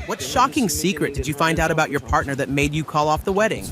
What shocking secret did you find out about your partner that made you call off the wedding?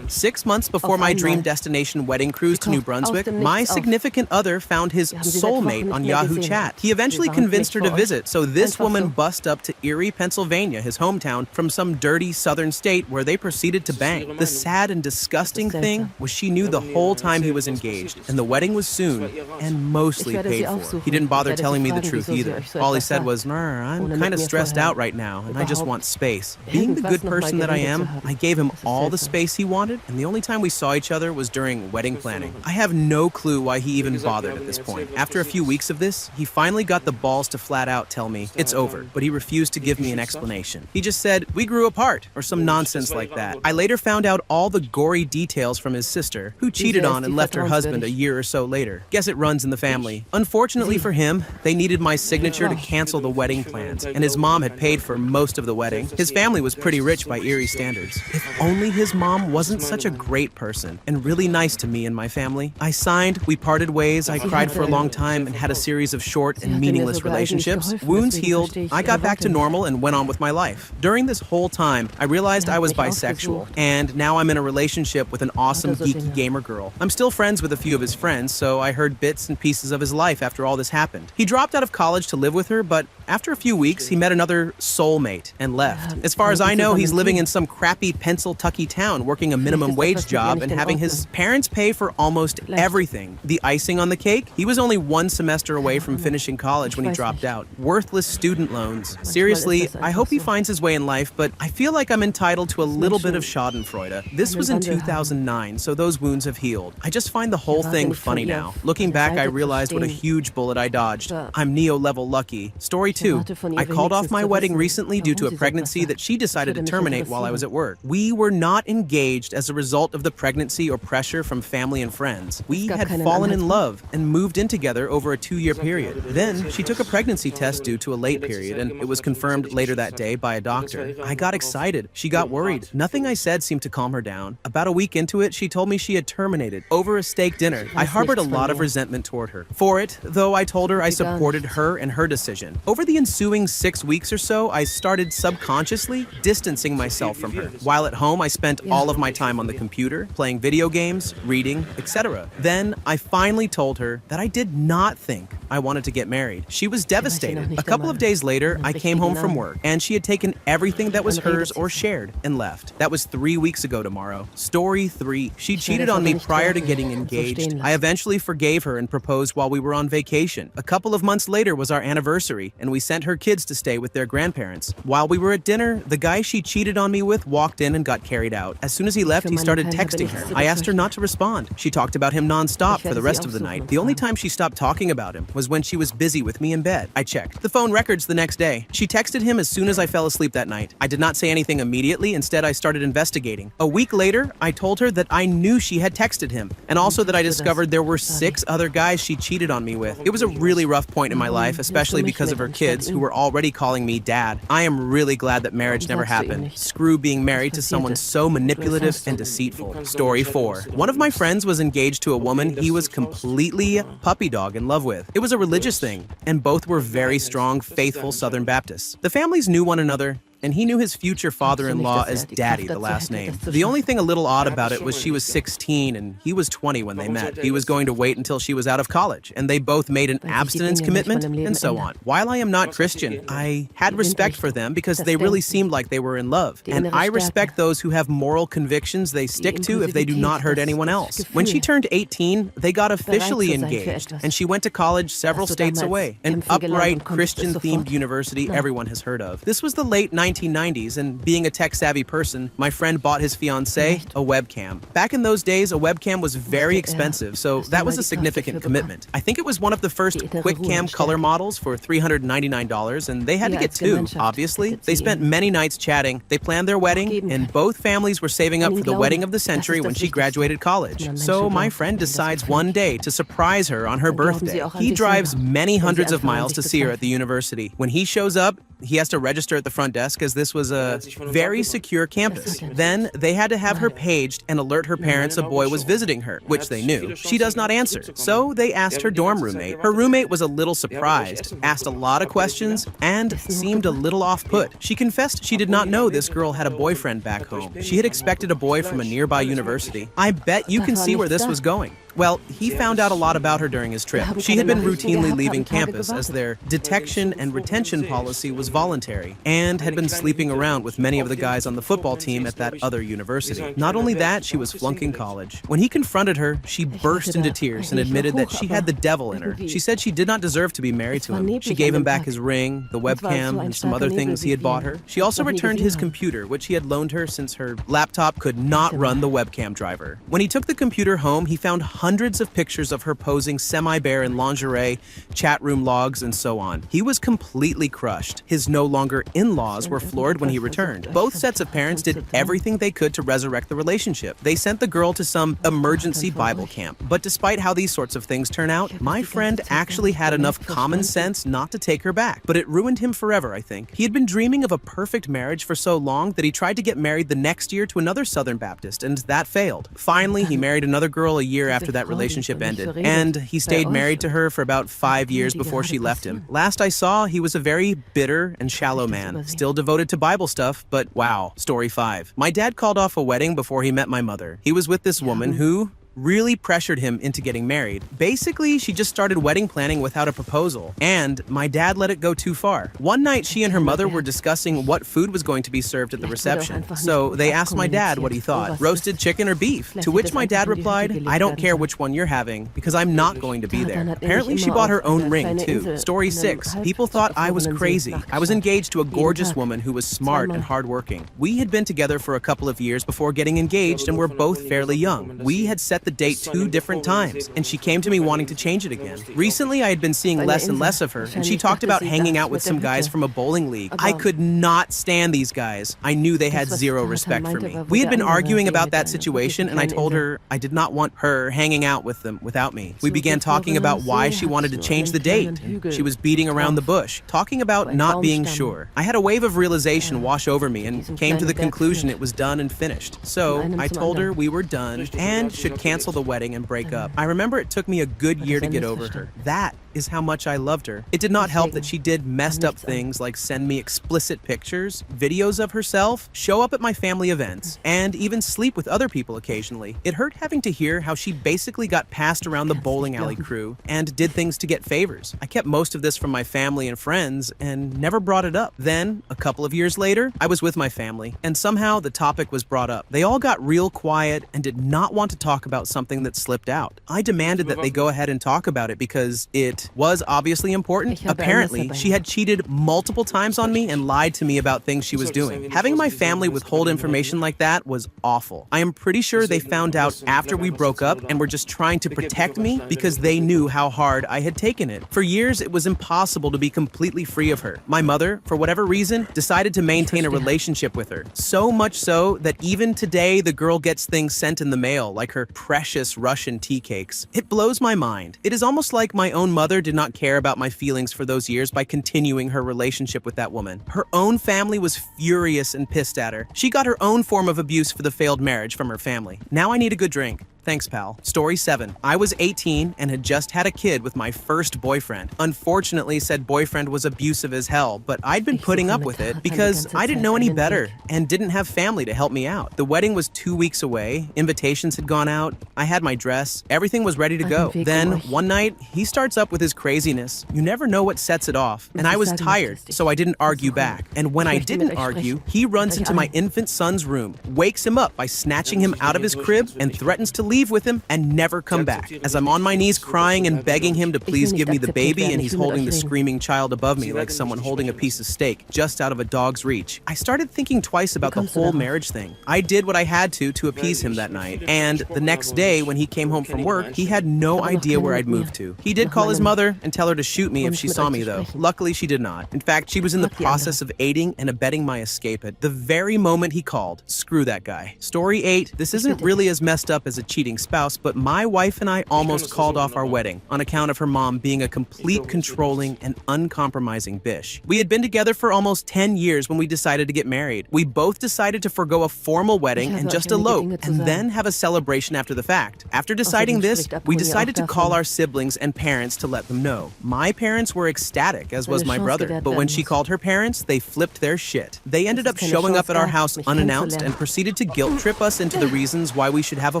6 months before my dream destination wedding cruise to New Brunswick, my significant other found his soulmate on Yahoo Chat. He eventually convinced her to visit, so this woman bussed up to Erie, Pennsylvania, his hometown, from some dirty southern state where they proceeded to bang. The sad and disgusting thing was she knew the whole time he was engaged, and the wedding was soon and mostly paid for. He didn't bother telling me the truth either. All he said was, I'm kind of stressed out right now, and I just want space. Being the good person that I am, I gave him all the space he wanted, and the only time we saw each other was during wedding planning. I have no clue why he even bothered at this point. After a few weeks of this, he finally got the balls to flat out tell me it's over, but he refused to give me an explanation. He just said, we grew apart, or some nonsense like that. I later found out all the gory details from his sister, who cheated on and left her husband a year or so later. Guess it runs in the family. Unfortunately for him, they needed my signature to cancel the wedding plans, and his mom had paid for most of the wedding. His family was pretty rich by Erie standards. If only his mom wasn't such a great person and really nice to me and my family. I signed, we parted ways, I cried for a long time and had a series of short and meaningless relationships. Wounds healed, I got back to normal and went on with my life. During this whole time, I realized I was bisexual, and now I'm in a relationship with an awesome geeky gamer girl. I'm still friends with a few of his friends, so I heard bits and pieces of his life after all this happened. He dropped out of college to live with her, but after a few weeks, he met another soulmate and left. As far as I know, he's living in some crappy Pennsylvania town, working a minimum wage job and having his parents pay for almost everything. The icing on the cake? He was only 1 semester away from finishing college when he dropped out. Worthless student loans. Seriously, I hope he finds his way in life, but I feel like I'm entitled to a little bit of schadenfreude. This was in 2009, so those wounds have healed. I just find the whole thing funny now. Looking back, I realized what a huge bullet I dodged. I'm Neo-level lucky. Story 2. I called off my wedding recently due to a pregnancy that she decided to terminate while I was at work. We were not engaged as a result of the pregnancy or pressure from family and friends. We had fallen in love and moved in together over a 2-year period. Then, she took a pregnancy test due to a late period, and it was confirmed later that day by a doctor. I got excited. She got worried. Nothing I said seemed to calm her down. About a week into it, she told me she had terminated over a steak dinner. I harbored a lot of resentment toward her. For it, though, I told her I supported her and her decision. Over the ensuing 6 weeks or so, I started subconsciously distancing myself from her. While at home, I spent all of my time on the computer, playing video games, reading, etc. Then, I finally told her that I did not think I wanted to get married. She was devastated. A couple of days later, I came home from work, and she had taken everything that was hers or shared and left. That was 3 weeks ago tomorrow. Story 3. She cheated on me prior to getting engaged. I eventually forgave her and proposed while we were on vacation. A couple of months later was our anniversary, and we sent her kids to stay with their grandparents. While we were at dinner, the guy she cheated on me with walked in and got carried out. As soon as he left, he started texting her. I asked her not to respond. She talked about him non-stop for the rest of the night. The only time she stopped talking about him was when she was busy with me in bed. I checked the phone records the next day. She texted him as soon as I fell asleep that night. I did not say anything immediately. Instead, I started investigating. A week later, I told her that I knew she had texted him, and also that I discovered there were 6 other guys she cheated on me with. It was a really rough point in my life, especially because of her kids, who were already calling me dad. I am really glad that marriage never happened. Screw being married to someone so manipulative and deceitful. Story 4. One of my friends was engaged to a woman he was completely puppy dog in love with. It was a religious thing, and both were very strong, faithful Southern Baptists. The families knew one another, and he knew his future father-in-law as Daddy, the last name. The only thing a little odd about it was she was 16 and he was 20 when they met. He was going to wait until she was out of college, and they both made an abstinence commitment, and so on. While I am not Christian, I had respect for them because they really seemed like they were in love. And I respect those who have moral convictions they stick to if they do not hurt anyone else. When she turned 18, they got officially engaged, and she went to college several states away, an upright Christian-themed university everyone has heard of. This was the late 1990s, and being a tech-savvy person, my friend bought his fiancée a webcam. Back in those days, a webcam was very expensive, so that was a significant commitment. I think it was one of the first QuickCam color models for $399, and they had to get 2, obviously. They spent many nights chatting, they planned their wedding, and both families were saving up for the wedding of the century when she graduated college. So my friend decides one day to surprise her on her birthday. He drives many hundreds of miles to see her at the university. When he shows up, He has to register at the front desk as this was a very secure campus. Then they had to have her paged and alert her parents a boy was visiting her, which they knew. She does not answer, so they asked her dorm roommate. Her roommate was a little surprised, asked a lot of questions, and seemed a little off-put. She confessed she did not know this girl had a boyfriend back home. She had expected a boy from a nearby university. I bet you can see where this was going. Well, he found out a lot about her during his trip. She had been routinely leaving campus as their detection and retention policy was voluntary, and had been sleeping around with many of the guys on the football team at that other university. Not only that, she was flunking college. When he confronted her, she burst into tears and admitted that she had the devil in her. She said she did not deserve to be married to him. She gave him back his ring, the webcam, and some other things he had bought her. She also returned his computer, which he had loaned her since her laptop could not run the webcam driver. When he took the computer home, he found hundreds of pictures of her posing semi-bare in lingerie, chat room logs, and so on. He was completely crushed. His no longer in-laws were floored when he returned. Both sets of parents did everything they could to resurrect the relationship. They sent the girl to some emergency Bible camp. But despite how these sorts of things turn out, my friend actually had enough common sense not to take her back. But it ruined him forever, I think. He had been dreaming of a perfect marriage for so long that he tried to get married the next year to another Southern Baptist, and that failed. Finally, he married another girl a year after that relationship ended, and he stayed married to her for about 5 years before she left him. Last I saw, he was a very bitter and shallow man, still devoted to Bible stuff, but wow. Story 5. My dad called off a wedding before he met my mother. He was with this woman who really pressured him into getting married. Basically, she just started wedding planning without a proposal, and my dad let it go too far. One night, she and her mother were discussing what food was going to be served at the reception, so they asked my dad what he thought, roasted chicken or beef, to which my dad replied, "I don't care which one you're having, because I'm not going to be there." Apparently, she bought her own ring, too. Story 6. People thought I was crazy. I was engaged to a gorgeous woman who was smart and hardworking. We had been together for a couple of years before getting engaged and were both fairly young. We had set the date 2 different times, and she came to me wanting to change it again. Recently, I had been seeing less and less of her, and she talked about hanging out with some guys from a bowling league. I could not stand these guys. I knew they had zero respect for me. We had been arguing about that situation, and I told her I did not want her hanging out with them without me. We began talking about why she wanted to change the date. She was beating around the bush, talking about not being sure. I had a wave of realization wash over me and came to the conclusion it was done and finished. So I told her we were done and should cancel the wedding and break up. I remember it took me a good year to get over her. That is how much I loved her. It did not help that she did messed up things like send me explicit pictures, videos of herself, show up at my family events, and even sleep with other people occasionally. It hurt having to hear how she basically got passed around the bowling alley crew and did things to get favors. I kept most of this from my family and friends and never brought it up. Then, a couple of years later, I was with my family, and somehow the topic was brought up. They all got real quiet and did not want to talk about something that slipped out. I demanded that they go ahead and talk about it because it was obviously important. Apparently, she had cheated multiple times on me and lied to me about things she was doing. Having my family withhold information like that was awful. I am pretty sure they found out after we broke up and were just trying to protect me because they knew how hard I had taken it. For years, it was impossible to be completely free of her. My mother, for whatever reason, decided to maintain a relationship with her. So much so that even today, the girl gets things sent in the mail, like her precious Russian tea cakes. It blows my mind. It is almost like my own mother did not care about my feelings for those years by continuing her relationship with that woman. Her own family was furious and pissed at her. She got her own form of abuse for the failed marriage from her family. Now I need a good drink. Thanks, pal. Story 7. I was 18 and had just had a kid with my first boyfriend. Unfortunately, said boyfriend was abusive as hell, but I'd been putting up with it because I didn't know any better and didn't have family to help me out. The wedding was 2 weeks away. Invitations had gone out. I had my dress. Everything was ready to go. Then, one night, he starts up with his craziness. You never know what sets it off. And I was tired, so I didn't argue back. And when I didn't argue, he runs into my infant son's room, wakes him up by snatching him out of his crib, and threatens to leave with him and never come back. As I'm on my knees crying and begging him to please give me the baby, and he's holding the screaming child above me like someone holding a piece of steak just out of a dog's reach, I started thinking twice about the whole marriage thing. I did what I had to appease him that night, and the next day when he came home from work, he had no idea where I'd moved to. He did call his mother and tell her to shoot me if she saw me, though. Luckily, she did not. In fact, she was in the process of aiding and abetting my escape at the very moment he called. Screw that guy. Story 8. This isn't really as messed up as a cheating cheating spouse, but my wife and I almost called off our wedding on account of her mom being a complete controlling and uncompromising bitch. We had been together for almost 10 years when we decided to get married. We both decided to forgo a formal wedding and just elope, and then have a celebration after the fact. After deciding this, we decided to call our siblings and parents to let them know. My parents were ecstatic, as was my brother, but when she called her parents, they flipped their shit. They ended up showing up at our house unannounced and proceeded to guilt trip us into the reasons why we should have a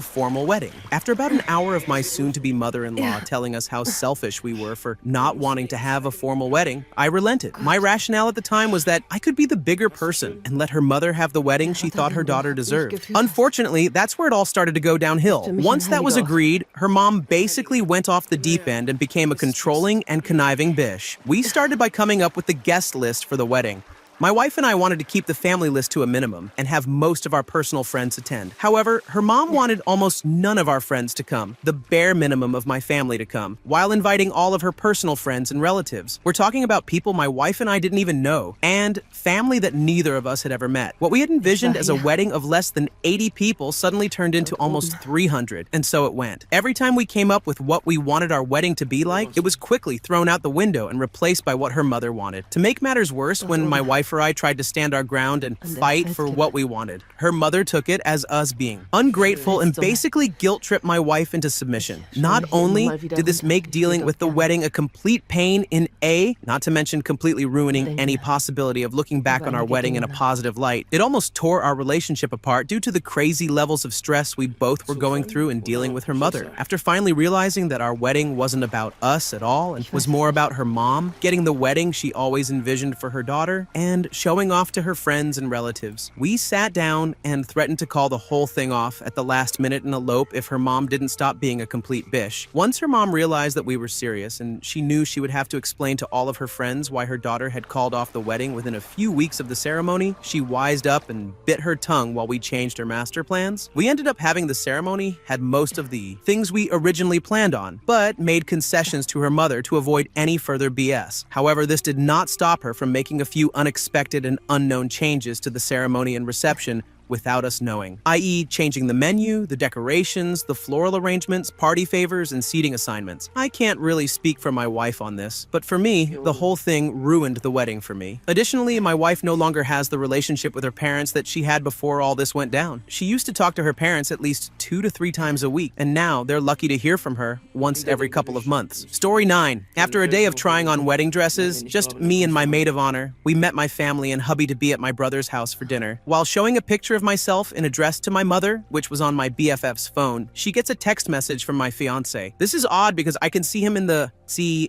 formal wedding. After about an hour of my soon-to-be mother-in-law telling us how selfish we were for not wanting to have a formal wedding, I relented. My rationale at the time was that I could be the bigger person and let her mother have the wedding she thought her daughter deserved. Unfortunately, that's where it all started to go downhill. Once that was agreed, her mom basically went off the deep end and became a controlling and conniving bitch. We started by coming up with the guest list for the wedding. My wife and I wanted to keep the family list to a minimum and have most of our personal friends attend. However, her mom wanted almost none of our friends to come, the bare minimum of my family to come, while inviting all of her personal friends and relatives. We're talking about people my wife and I didn't even know, and family that neither of us had ever met. What we had envisioned as a wedding of less than 80 people suddenly turned into almost 300, and so it went. Every time we came up with what we wanted our wedding to be like, it was quickly thrown out the window and replaced by what her mother wanted. To make matters worse, when my wife or I tried to stand our ground and fight for what we wanted, her mother took it as us being ungrateful and basically guilt-tripped my wife into submission. Not only did this make dealing with the wedding a complete pain in not to mention completely ruining any possibility of looking back on our wedding in a positive light, it almost tore our relationship apart due to the crazy levels of stress we both were going through in dealing with her mother. After finally realizing that our wedding wasn't about us at all and was more about her mom, getting the wedding she always envisioned for her daughter, and showing off to her friends and relatives, we sat down and threatened to call the whole thing off at the last minute and elope if her mom didn't stop being a complete bish. Once her mom realized that we were serious and she knew she would have to explain to all of her friends why her daughter had called off the wedding within a few weeks of the ceremony, she wised up and bit her tongue while we changed her master plans. We ended up having the ceremony had most of the things we originally planned on, but made concessions to her mother to avoid any further BS. However, this did not stop her from making a few unexpected and unknown changes to the ceremony and reception without us knowing, i.e. changing the menu, the decorations, the floral arrangements, party favors, and seating assignments. I can't really speak for my wife on this, but for me, the whole thing ruined the wedding for me. Additionally, my wife no longer has the relationship with her parents that she had before all this went down. She used to talk to her parents at least 2 to 3 times a week, and now they're lucky to hear from her once every couple of months. Story 9. After a day of trying on wedding dresses, just me and my maid of honor, we met my family and hubby to be at my brother's house for dinner. While showing a picture of myself in a dress to my mother, which was on my BFF's phone, she gets a text message from my fiance. This is odd because I can see him in the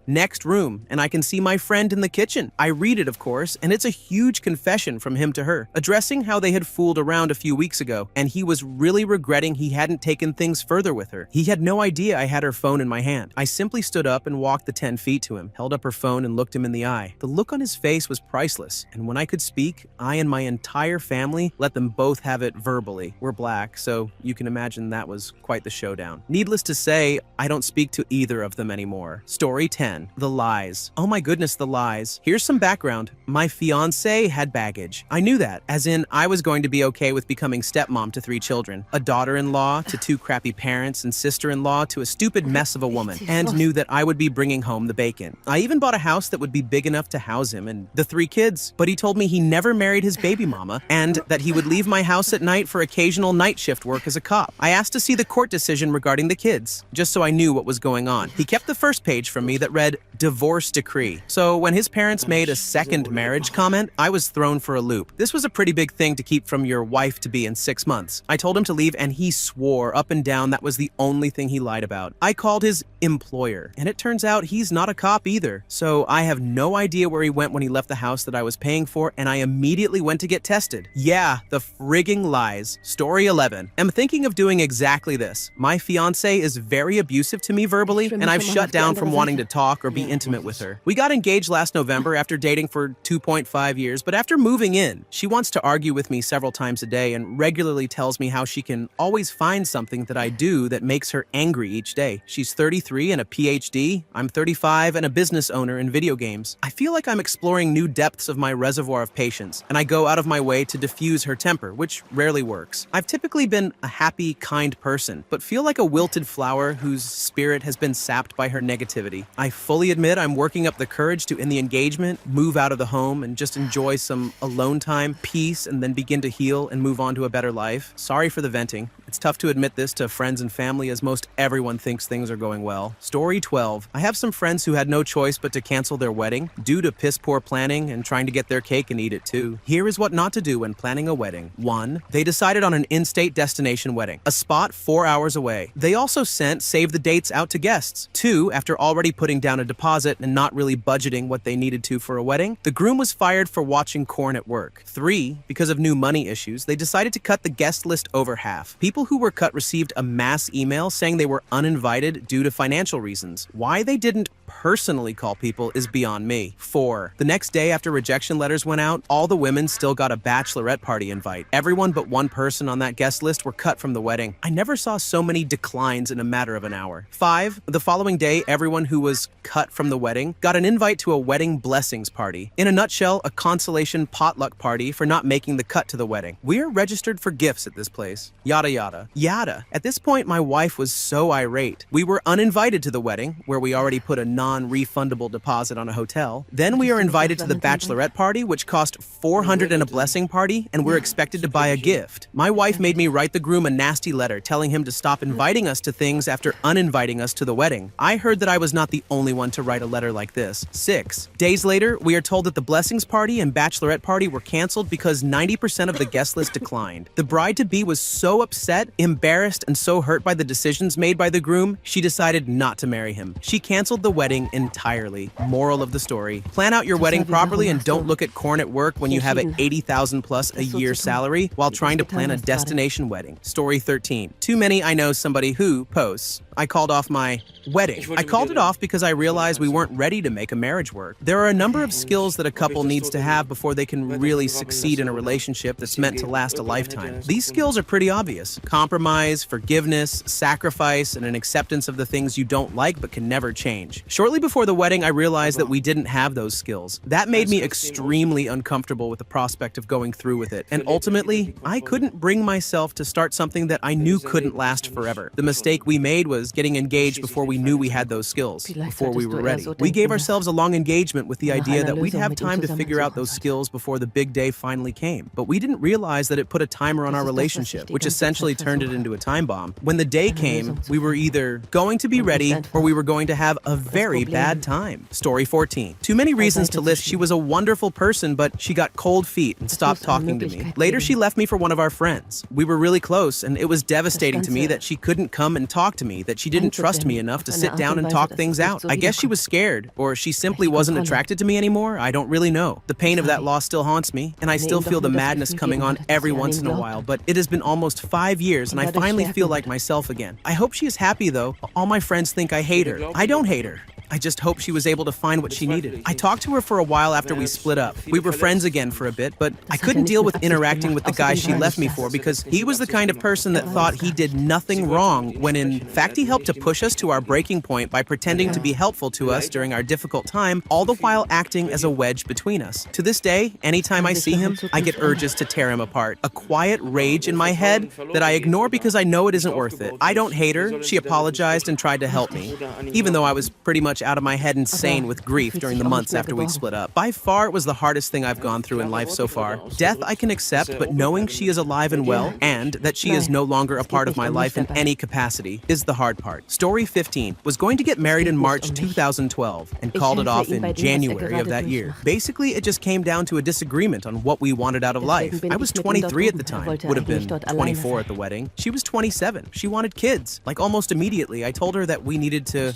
next room, and I can see my friend in the kitchen. I read it, of course, and it's a huge confession from him to her, addressing how they had fooled around a few weeks ago, and he was really regretting he hadn't taken things further with her. He had no idea I had her phone in my hand. I simply stood up and walked the 10 feet to him, held up her phone and looked him in the eye. The look on his face was priceless, and when I could speak, I and my entire family let them both have it verbally. We're black, so you can imagine that was quite the showdown. Needless to say, I don't speak to either of them anymore. Story 10. The lies. Oh my goodness, the lies. Here's some background. My fiancé had baggage. I knew that, as in I was going to be okay with becoming stepmom to 3 children, a daughter-in-law to 2 crappy parents, and sister-in-law to a stupid mess of a woman, and knew that I would be bringing home the bacon. I even bought a house that would be big enough to house him and the 3 kids, but he told me he never married his baby mama, and that he would leave my house at night for occasional night shift work as a cop. I asked to see the court decision regarding the kids, just so I knew what was going on. He kept the first page from me that read, divorce decree. So when his parents made a second marriage comment, I was thrown for a loop. This was a pretty big thing to keep from your wife-to-be in 6 months. I told him to leave and he swore up and down that was the only thing he lied about. I called his employer, and it turns out he's not a cop either. So I have no idea where he went when he left the house that I was paying for, and I immediately went to get tested. Yeah, the frigging lies. Story 11. I'm thinking of doing exactly this. My fiance is very abusive abusive to me verbally, and I've shut down from wanting to talk or be intimate with her. We got engaged last November after dating for 2.5 years, but after moving in, she wants to argue with me several times a day and regularly tells me how she can always find something that I do that makes her angry each day. She's 33 and a PhD. I'm 35 and a business owner in video games. I feel like I'm exploring new depths of my reservoir of patience, and I go out of my way to diffuse her temper, which rarely works. I've typically been a happy, kind person, but feel like a wilted flower whose spirit has been sapped by her negativity. I fully admit I'm working up the courage to end the engagement, move out of the home, and just enjoy some alone time, peace, and then begin to heal and move on to a better life. Sorry for the venting. It's tough to admit this to friends and family, as most everyone thinks things are going well. Story 12. I have some friends who had no choice but to cancel their wedding due to piss-poor planning and trying to get their cake and eat it too. Here is what not to do when planning a wedding. 1. They decided on an in-state destination wedding, a spot 4 hours away. They also sent save the dates out to guests. 2. After already putting down a deposit and not really budgeting what they needed to for a wedding, the groom was fired for watching corn at work. 3. Because of new money issues, they decided to cut the guest list over half. People who were cut received a mass email saying they were uninvited due to financial reasons. Why they didn't personally call people is beyond me. 4. The next day after rejection letters went out, all the women still got a bachelorette party invite. Everyone but one person on that guest list were cut from the wedding. I never saw so many declines in a matter of an hour. 5. The following day, everyone who was cut from the wedding got an invite to a wedding blessings party. In a nutshell, a consolation potluck party for not making the cut to the wedding. We're registered for gifts at this place. Yada yada. Yada. At this point, my wife was so irate. We were uninvited to the wedding, where we already put a non-refundable deposit on a hotel. Then we are invited to the bachelorette party, which cost $400 and a blessing party, and we're expected to buy a gift. My wife made me write the groom a nasty letter telling him to stop inviting us to things after uninviting us to the wedding. I heard that I was not the only one to write a letter like this. 6 days later, we are told that the blessings party and bachelorette party were canceled because 90% of the guest list declined. The bride-to-be was so upset, embarrassed, and so hurt by the decisions made by the groom, she decided not to marry him. She canceled the wedding entirely. Moral of the story: plan out your wedding properly and don't look at corn at work when you have an $80,000 plus a year salary while trying to plan a destination wedding. Story 13. Too many I know somebody who posts, I called off my wedding. I called it off because I realized we weren't ready to make a marriage work. There are a number of skills that a couple needs to have before they can really succeed in a relationship that's meant to last a lifetime. These skills are pretty obvious: compromise, forgiveness, sacrifice, and an acceptance of the things you don't like but can never change. Shortly before the wedding, I realized that we didn't have those skills. That made me extremely uncomfortable with the prospect of going through with it, and ultimately, I couldn't bring myself to start something that I knew couldn't last forever. The mistake we made was getting engaged before we knew we had those skills, before we were ready. We gave ourselves a long engagement with the idea that we'd have time to figure out those skills before the big day finally came, but we didn't realize that it put a timer on our relationship, which essentially turned it into a time bomb. When the day came, we were either going to be ready or we were going to have a very bad time. Story 14. Too many reasons to list. She was a wonderful person, but she got cold feet and stopped talking to me. Later, she left me for one of our friends. We were really close, and it was devastating to me that she couldn't come and talk to me, that she didn't trust me enough to sit down and talk things out. I guess she was scared, or she simply wasn't attracted to me anymore. I don't really know. The pain of that loss still haunts me, and I still feel the madness coming on every once in a while, but it has been almost 5 years, and I finally feel like myself again. I hope she is happy, though. All my friends think I hate her. I don't hate her. I just hope she was able to find what she needed. I talked to her for a while after we split up. We were friends again for a bit, but I couldn't deal with interacting with the guy she left me for because he was the kind of person that thought he did nothing wrong when in fact he helped to push us to our breaking point by pretending to be helpful to us during our difficult time, all the while acting as a wedge between us. To this day, anytime I see him, I get urges to tear him apart. A quiet rage in my head that I ignore because I know it isn't worth it. I don't hate her. She apologized and tried to help me, even though I was pretty much out of my head insane with grief during the months after we split up. By far, it was the hardest thing I've gone through in life so far. Death I can accept, but knowing she is alive and well, and that she is no longer a part of my life in any capacity, is the hard part. Story 15. Was going to get married in March 2012, and called it off in January of that year. Basically, it just came down to a disagreement on what we wanted out of life. I was 23 at the time, would have been 24 at the wedding. She was 27. She wanted kids. Like almost immediately, I told her that we needed to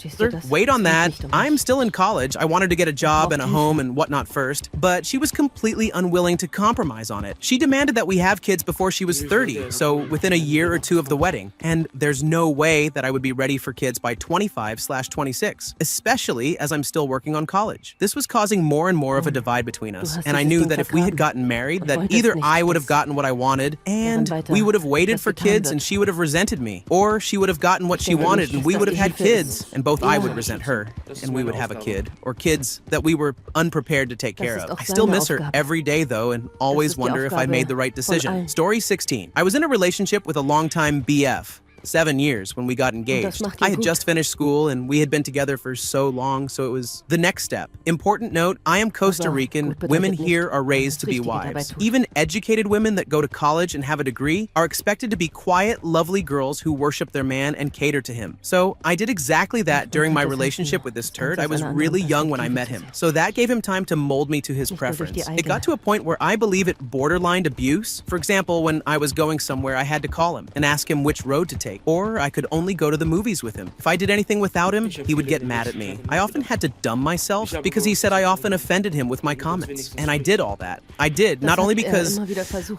wait on that that. I'm still in college. I wanted to get a job and a home and whatnot first, but she was completely unwilling to compromise on it. She demanded that we have kids before she was 30, so within a year or two of the wedding. And there's no way that I would be ready for kids by 25/26, especially as I'm still working on college. This was causing more and more of a divide between us, and I knew that if we had gotten married, that either I would have gotten what I wanted, and we would have waited for kids and she would have resented me, or she would have gotten what she wanted and we would have had kids, and both I would resent her, and we would have a kid, or kids that we were unprepared to take care of. I still miss her every day though, and always wonder if I made the right decision. Story 16. I was in a relationship with a longtime BF. 7 years when we got engaged. I had just finished school and we had been together for so long, so it was the next step. Important note, I am Costa Rican. Women here are raised to be wives. Even educated women that go to college and have a degree are expected to be quiet, lovely girls who worship their man and cater to him. So I did exactly that during my relationship with this turd. I was really young when I met him, so that gave him time to mold me to his preference. It got to a point where I believe it borderlined abuse. For example, when I was going somewhere, I had to call him and ask him which road to take. Or I could only go to the movies with him. If I did anything without him, he would get mad at me. I often had to dumb myself because he said I often offended him with my comments. And I did all that. I did, not only because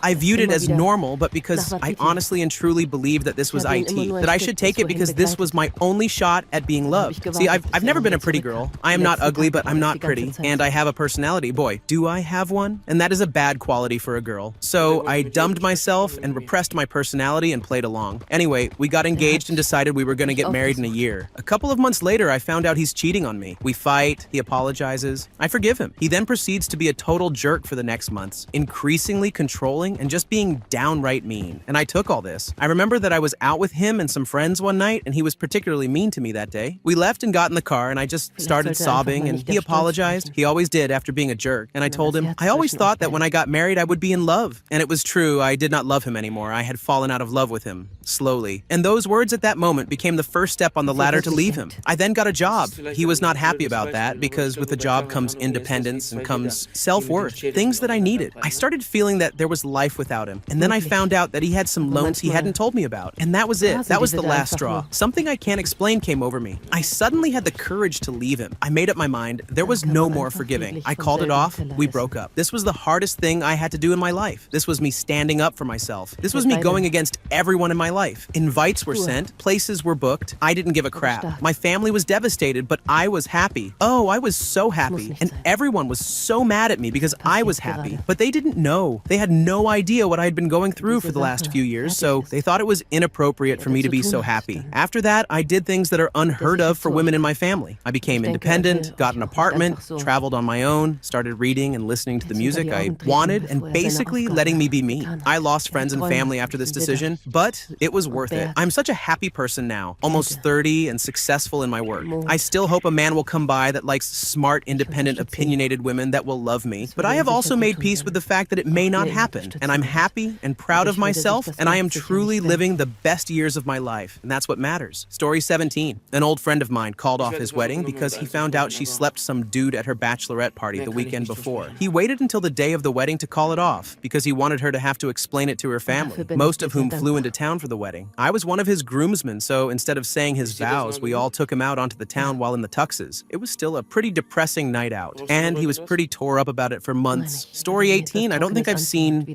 I viewed it as normal, but because I honestly and truly believed that this was IT, that I should take it because this was my only shot at being loved. See, I've never been a pretty girl. I am not ugly, but I'm not pretty. And I have a personality. Boy, do I have one? And that is a bad quality for a girl. So I dumbed myself and repressed my personality and played along. Anyway, we got engaged and decided we were going to get married in a year. A couple of months later, I found out he's cheating on me. We fight, he apologizes, I forgive him. He then proceeds to be a total jerk for the next months, increasingly controlling and just being downright mean. And I took all this. I remember that I was out with him and some friends one night, and he was particularly mean to me that day. We left and got in the car, and I just started sobbing, and he apologized. He always did after being a jerk. And I told him, I always thought that when I got married, I would be in love. And it was true, I did not love him anymore. I had fallen out of love with him, slowly. And those words at that moment became the first step on the ladder to leave him. I then got a job. He was not happy about that because with a job comes independence and comes self-worth, things that I needed. I started feeling that there was life without him. And then I found out that he had some loans he hadn't told me about. And that was it. That was the last straw. Something I can't explain came over me. I suddenly had the courage to leave him. I made up my mind. There was no more forgiving. I called it off. We broke up. This was the hardest thing I had to do in my life. This was me standing up for myself. This was me going against everyone in my life. Invites were sent. Places were booked. I didn't give a crap. My family was devastated, but I was happy. Oh, I was so happy. And everyone was so mad at me because I was happy. But they didn't know. They had no idea what I had been going through for the last few years, so they thought it was inappropriate for me to be so happy. After that, I did things that are unheard of for women in my family. I became independent, got an apartment, traveled on my own, started reading and listening to the music I wanted, and basically letting me be me. I lost friends and family after this decision, but it was worth it. I'm such a happy person now, almost 30 and successful in my work. I still hope a man will come by that likes smart, independent, opinionated women that will love me, but I have also made peace with the fact that it may not happen, and I'm happy and proud of myself, and I am truly living the best years of my life, and that's what matters. Story 17. An old friend of mine called off his wedding because he found out she slept some dude at her bachelorette party the weekend before. He waited until the day of the wedding to call it off because he wanted her to have to explain it to her family, most of whom flew into town for the wedding. I was one of his groomsmen, so instead of saying his vows, we all took him out onto the town while in the tuxes. It was still a pretty depressing night out, and he was pretty tore up about it for months. Story 18, I don't think I've seen,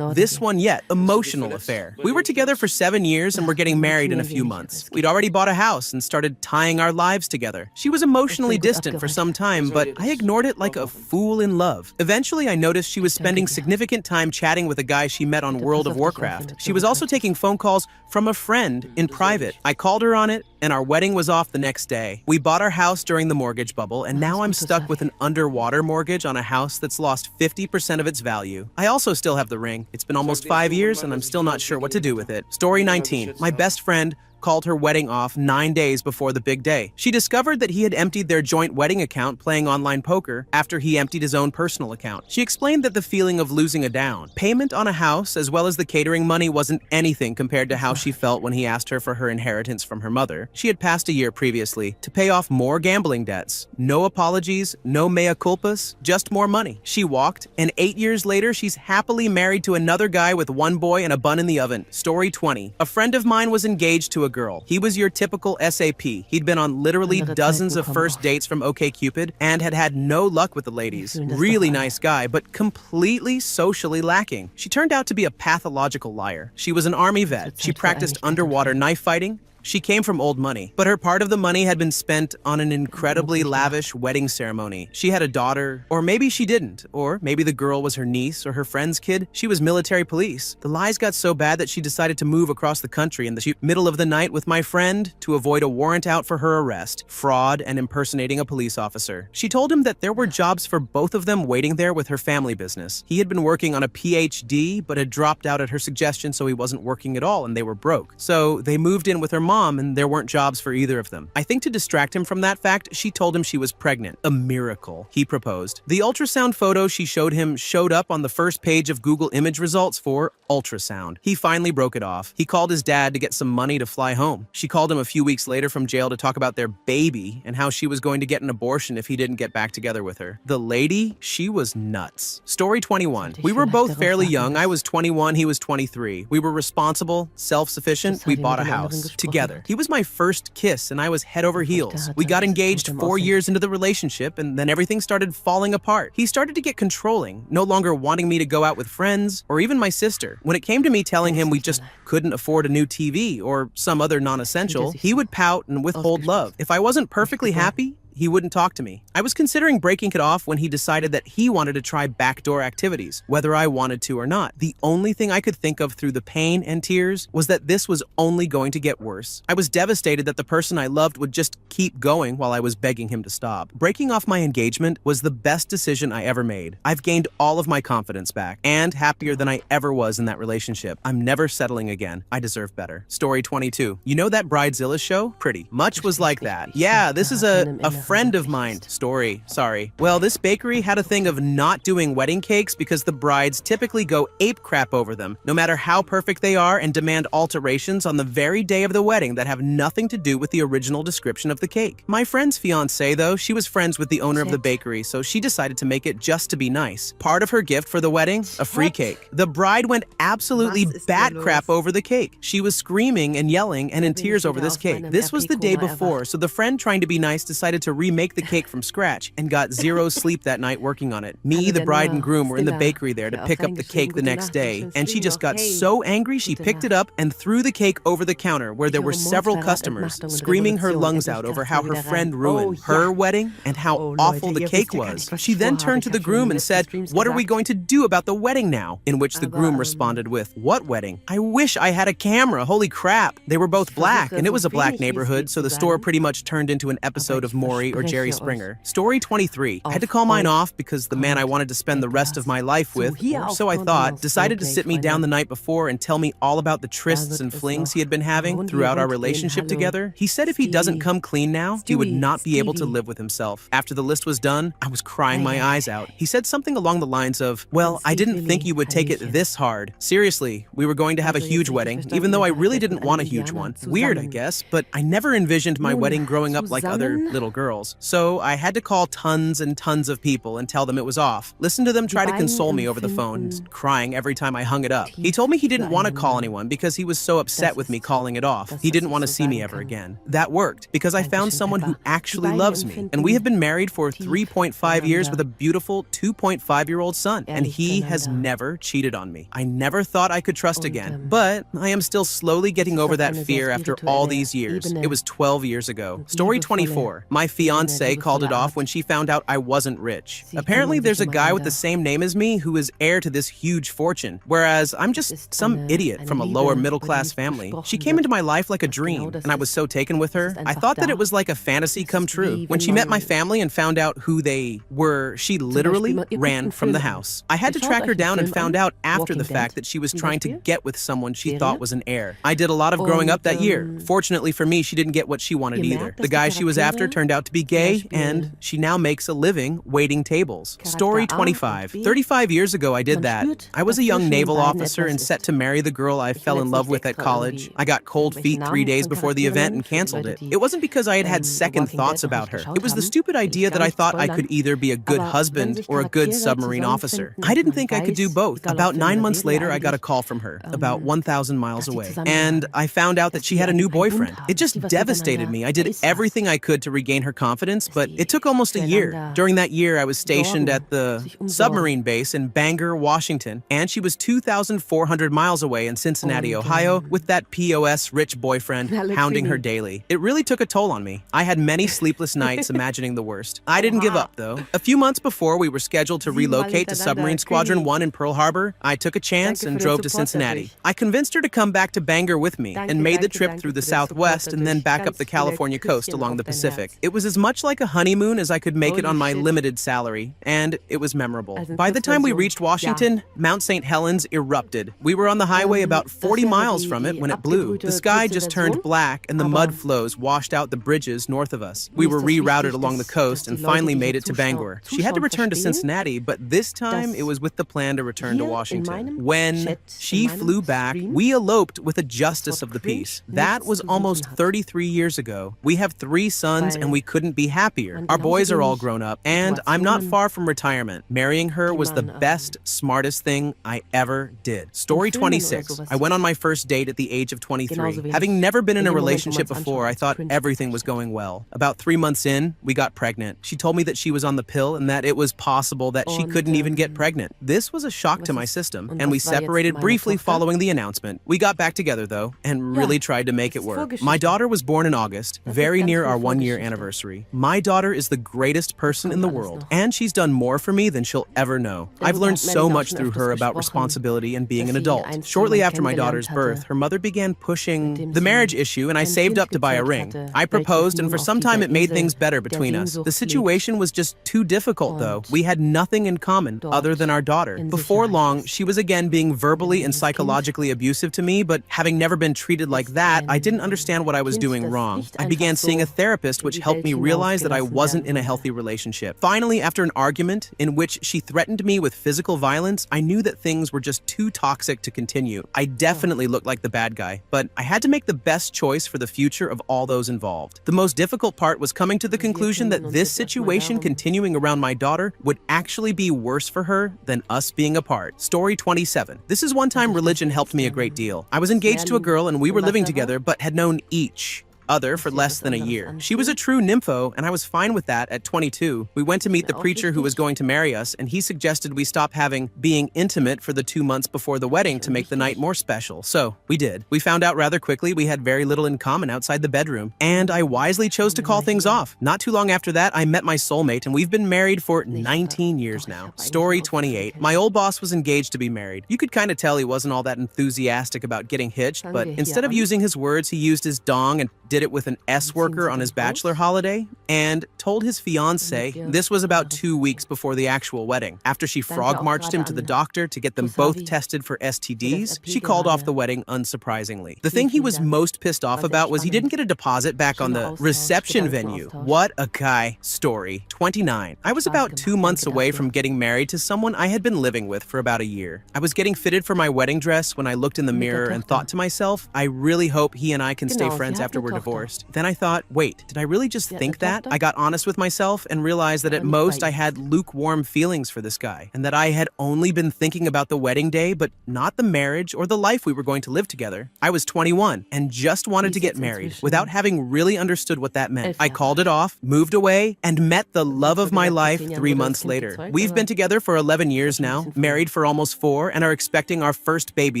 this one yet, emotional affair. We were together for 7 years and we're getting married in a few months. We'd already bought a house and started tying our lives together. She was emotionally distant for some time, but I ignored it like a fool in love. Eventually, I noticed she was spending significant time chatting with a guy she met on World of Warcraft. She was also taking phone calls from a friend in private. I called her on it, and our wedding was off the next day. We bought our house during the mortgage bubble, and now I'm stuck with an underwater mortgage on a house that's lost 50% of its value. I also still have the ring. It's been almost 5 years, and I'm still not sure what to do with it. Story 19. My best friend called her wedding off 9 days before the big day. She discovered that he had emptied their joint wedding account playing online poker after he emptied his own personal account. She explained that the feeling of losing a down payment on a house as well as the catering money wasn't anything compared to how she felt when he asked her for her inheritance from her mother. her. She had passed a year previously to pay off more gambling debts. No apologies, no mea culpas, just more money. She walked, and 8 years later, she's happily married to another guy with one boy and a bun in the oven. Story 20. A friend of mine was engaged to a girl. He was your typical SAP. He'd been on literally dozens of first dates from OkCupid and had had no luck with the ladies. Really nice guy, but completely socially lacking. She turned out to be a pathological liar. She was an army vet. She practiced underwater knife fighting. She came from old money, but her part of the money had been spent on an incredibly lavish wedding ceremony. She had a daughter, or maybe she didn't, or maybe the girl was her niece or her friend's kid. She was military police. The lies got so bad that she decided to move across the country in the middle of the night with my friend to avoid a warrant out for her arrest, fraud, and impersonating a police officer. She told him that there were jobs for both of them waiting there with her family business. He had been working on a PhD, but had dropped out at her suggestion, so he wasn't working at all and they were broke. So they moved in with her mom, and there weren't jobs for either of them. I think to distract him from that fact, she told him she was pregnant. A miracle, he proposed. The ultrasound photo she showed him showed up on the first page of Google image results for ultrasound. He finally broke it off. He called his dad to get some money to fly home. She called him a few weeks later from jail to talk about their baby and how she was going to get an abortion if he didn't get back together with her. The lady, she was nuts. Story 21. We were both fairly young. I was 21, he was 23. We were responsible, self-sufficient. We bought a house together. He was my first kiss, and I was head over heels. We got engaged 4 years into the relationship, and then everything started falling apart. He started to get controlling, no longer wanting me to go out with friends, or even my sister. When it came to me telling him we just couldn't afford a new TV or some other non-essential, he would pout and withhold love. If I wasn't perfectly happy, he wouldn't talk to me. I was considering breaking it off when he decided that he wanted to try backdoor activities, whether I wanted to or not. The only thing I could think of through the pain and tears was that this was only going to get worse. I was devastated that the person I loved would just keep going while I was begging him to stop. Breaking off my engagement was the best decision I ever made. I've gained all of my confidence back and happier than I ever was in that relationship. I'm never settling again. I deserve better. Story 22. You know that Bridezilla show? Pretty much was like that. Yeah, this is a friend of mine. Story. Sorry. Well, this bakery had a thing of not doing wedding cakes because the brides typically go ape crap over them, no matter how perfect they are, and demand alterations on the very day of the wedding that have nothing to do with the original description of the cake. My friend's fiance, though, she was friends with the owner of the bakery, so she decided to make it just to be nice. Part of her gift for the wedding? A free cake. The bride went absolutely bat crap over the cake. She was screaming and yelling and in tears over this cake. This was the day before, so the friend trying to be nice decided to remake the cake from scratch and got zero sleep that night working on it. Me, the bride and groom were in the bakery there to pick up the cake the next day, and she just got so angry she picked it up and threw the cake over the counter where there were several customers, screaming her lungs out over how her friend ruined her wedding and how awful the cake was. She then turned to the groom and said, "What are we going to do about the wedding now?" In which the groom responded with, "What wedding? I wish I had a camera, holy crap." They were both black, and it was a black neighborhood, so the store pretty much turned into an episode of Maury or Jerry Springer. Story 23. I had to call mine off because the man I wanted to spend the rest of my life with, or so I thought, decided to sit me down the night before and tell me all about the trysts and flings he had been having throughout our relationship together. He said if he doesn't come clean now, he would not be able to live with himself. After the list was done, I was crying my eyes out. He said something along the lines of, "Well, I didn't think you would take it this hard." Seriously, we were going to have a huge wedding, even though I really didn't want a huge one. Weird, I guess, but I never envisioned my wedding growing up like other little girls. So I had to call tons and tons of people and tell them it was off. Listen to them try to console me over the phone, crying every time I hung it up. He told me he didn't want to call anyone because he was so upset with me calling it off. He didn't want to see me ever again. That worked because I found someone who actually loves me, and we have been married for 3.5 years with a beautiful 2.5-year-old son, and he has never cheated on me. I never thought I could trust again, but I am still slowly getting over that fear after all these years. It was 12 years ago. Story 24. My fiance called it off when she found out I wasn't rich. Apparently there's a guy with the same name as me who is heir to this huge fortune, whereas I'm just some idiot from a lower middle-class family. She came into my life like a dream, and I was so taken with her. I thought that it was like a fantasy come true. When she met my family and found out who they were, she literally ran from the house. I had to track her down and found out after the fact that she was trying to get with someone she thought was an heir. I did a lot of growing up that year. Fortunately for me, she didn't get what she wanted either. The guy she was after turned out to to be gay, and she now makes a living waiting tables. Story 25. 35 years ago, I did that. I was a young naval officer and set to marry the girl I fell in love with at college. I got cold feet 3 days before the event and canceled it. It wasn't because I had second thoughts about her. It was the stupid idea that I thought I could either be a good husband or a good submarine officer. I didn't think I could do both. About 9 months later, I got a call from her, about 1,000 miles away, and I found out that she had a new boyfriend. It just devastated me. I did everything I could to regain her confidence, but it took almost a year. During that year, I was stationed at the submarine base in Bangor, Washington, and she was 2,400 miles away in Cincinnati, Ohio, with that POS rich boyfriend hounding her daily. It really took a toll on me. I had many sleepless nights imagining the worst. I didn't give up, though. A few months before we were scheduled to relocate to Submarine Squadron 1 in Pearl Harbor, I took a chance and drove to Cincinnati. I convinced her to come back to Bangor with me and made the trip through the Southwest and then back up the California coast along the Pacific. It was as much like a honeymoon as I could make it on my limited salary, and it was memorable. By the time we reached Washington, Mount St. Helens erupted. We were on the highway about 40 miles from it when it blew. The sky just turned black and the mud flows washed out the bridges north of us. We were rerouted along the coast and finally made it to Bangor. She had to return to Cincinnati, but this time it was with the plan to return to Washington. When she flew back, we eloped with a justice of the peace. That was almost 33 years ago. We have 3 sons and we couldn't be happier. Our boys are all grown up, and I'm not far from retirement. Marrying her was the best, smartest thing I ever did. Story 26. I went on my first date at the age of 23. Having never been in a relationship before, I thought everything was going well. About 3 months in, we got pregnant. She told me that she was on the pill and that it was possible that she couldn't even get pregnant. This was a shock to my system, and we separated briefly following the announcement. We got back together, though, and really tried to make it work. My daughter was born in August, very near our 1-year anniversary. My daughter is the greatest person in the world, and she's done more for me than she'll ever know. I've learned so much through her about responsibility and being an adult. Shortly after my daughter's birth, her mother began pushing the marriage issue, and I saved up to buy a ring. I proposed, and for some time it made things better between us. The situation was just too difficult, though. We had nothing in common other than our daughter. Before long, she was again being verbally and psychologically abusive to me, but having never been treated like that, I didn't understand what I was doing wrong. I began seeing a therapist, which helped me realize that I wasn't in a healthy relationship. Finally, after an argument in which she threatened me with physical violence, I knew that things were just too toxic to continue. I definitely looked like the bad guy, but I had to make the best choice for the future of all those involved. The most difficult part was coming to the conclusion that this situation continuing around my daughter would actually be worse for her than us being apart. Story 27. This is one time religion helped me a great deal. I was engaged to a girl and we were living together, but had known each other for less than a year. She was a true nympho, and I was fine with that at 22. We went to meet the preacher who was going to marry us, and he suggested we stop being intimate for the 2 months before the wedding to make the night more special. So we did. We found out rather quickly we had very little in common outside the bedroom, and I wisely chose to call things off. Not too long after that, I met my soulmate, and we've been married for 19 years now. Story 28. My old boss was engaged to be married. You could kind of tell he wasn't all that enthusiastic about getting hitched, but instead of using his words, he used his dong and did it with an S worker on his bachelor holiday, and told his fiancée this was about 2 weeks before the actual wedding. After she frog marched him to the doctor to get them both tested for STDs, she called off the wedding unsurprisingly. The thing he was most pissed off about was he didn't get a deposit back on the reception venue. What a guy. Story 29. I was about 2 months away from getting married to someone I had been living with for about a year. I was getting fitted for my wedding dress when I looked in the mirror and thought to myself, I really hope he and I can stay friends after we're divorced. Then I thought, wait, did I really just think that? I got honest with myself and realized that at most I had lukewarm feelings for this guy, and that I had only been thinking about the wedding day, but not the marriage or the life we were going to live together. I was 21 and just wanted to get married without having really understood what that meant. I called it off, moved away, and met the love of my life 3 months later. We've been together for 11 years now, married for almost 4, and are expecting our first baby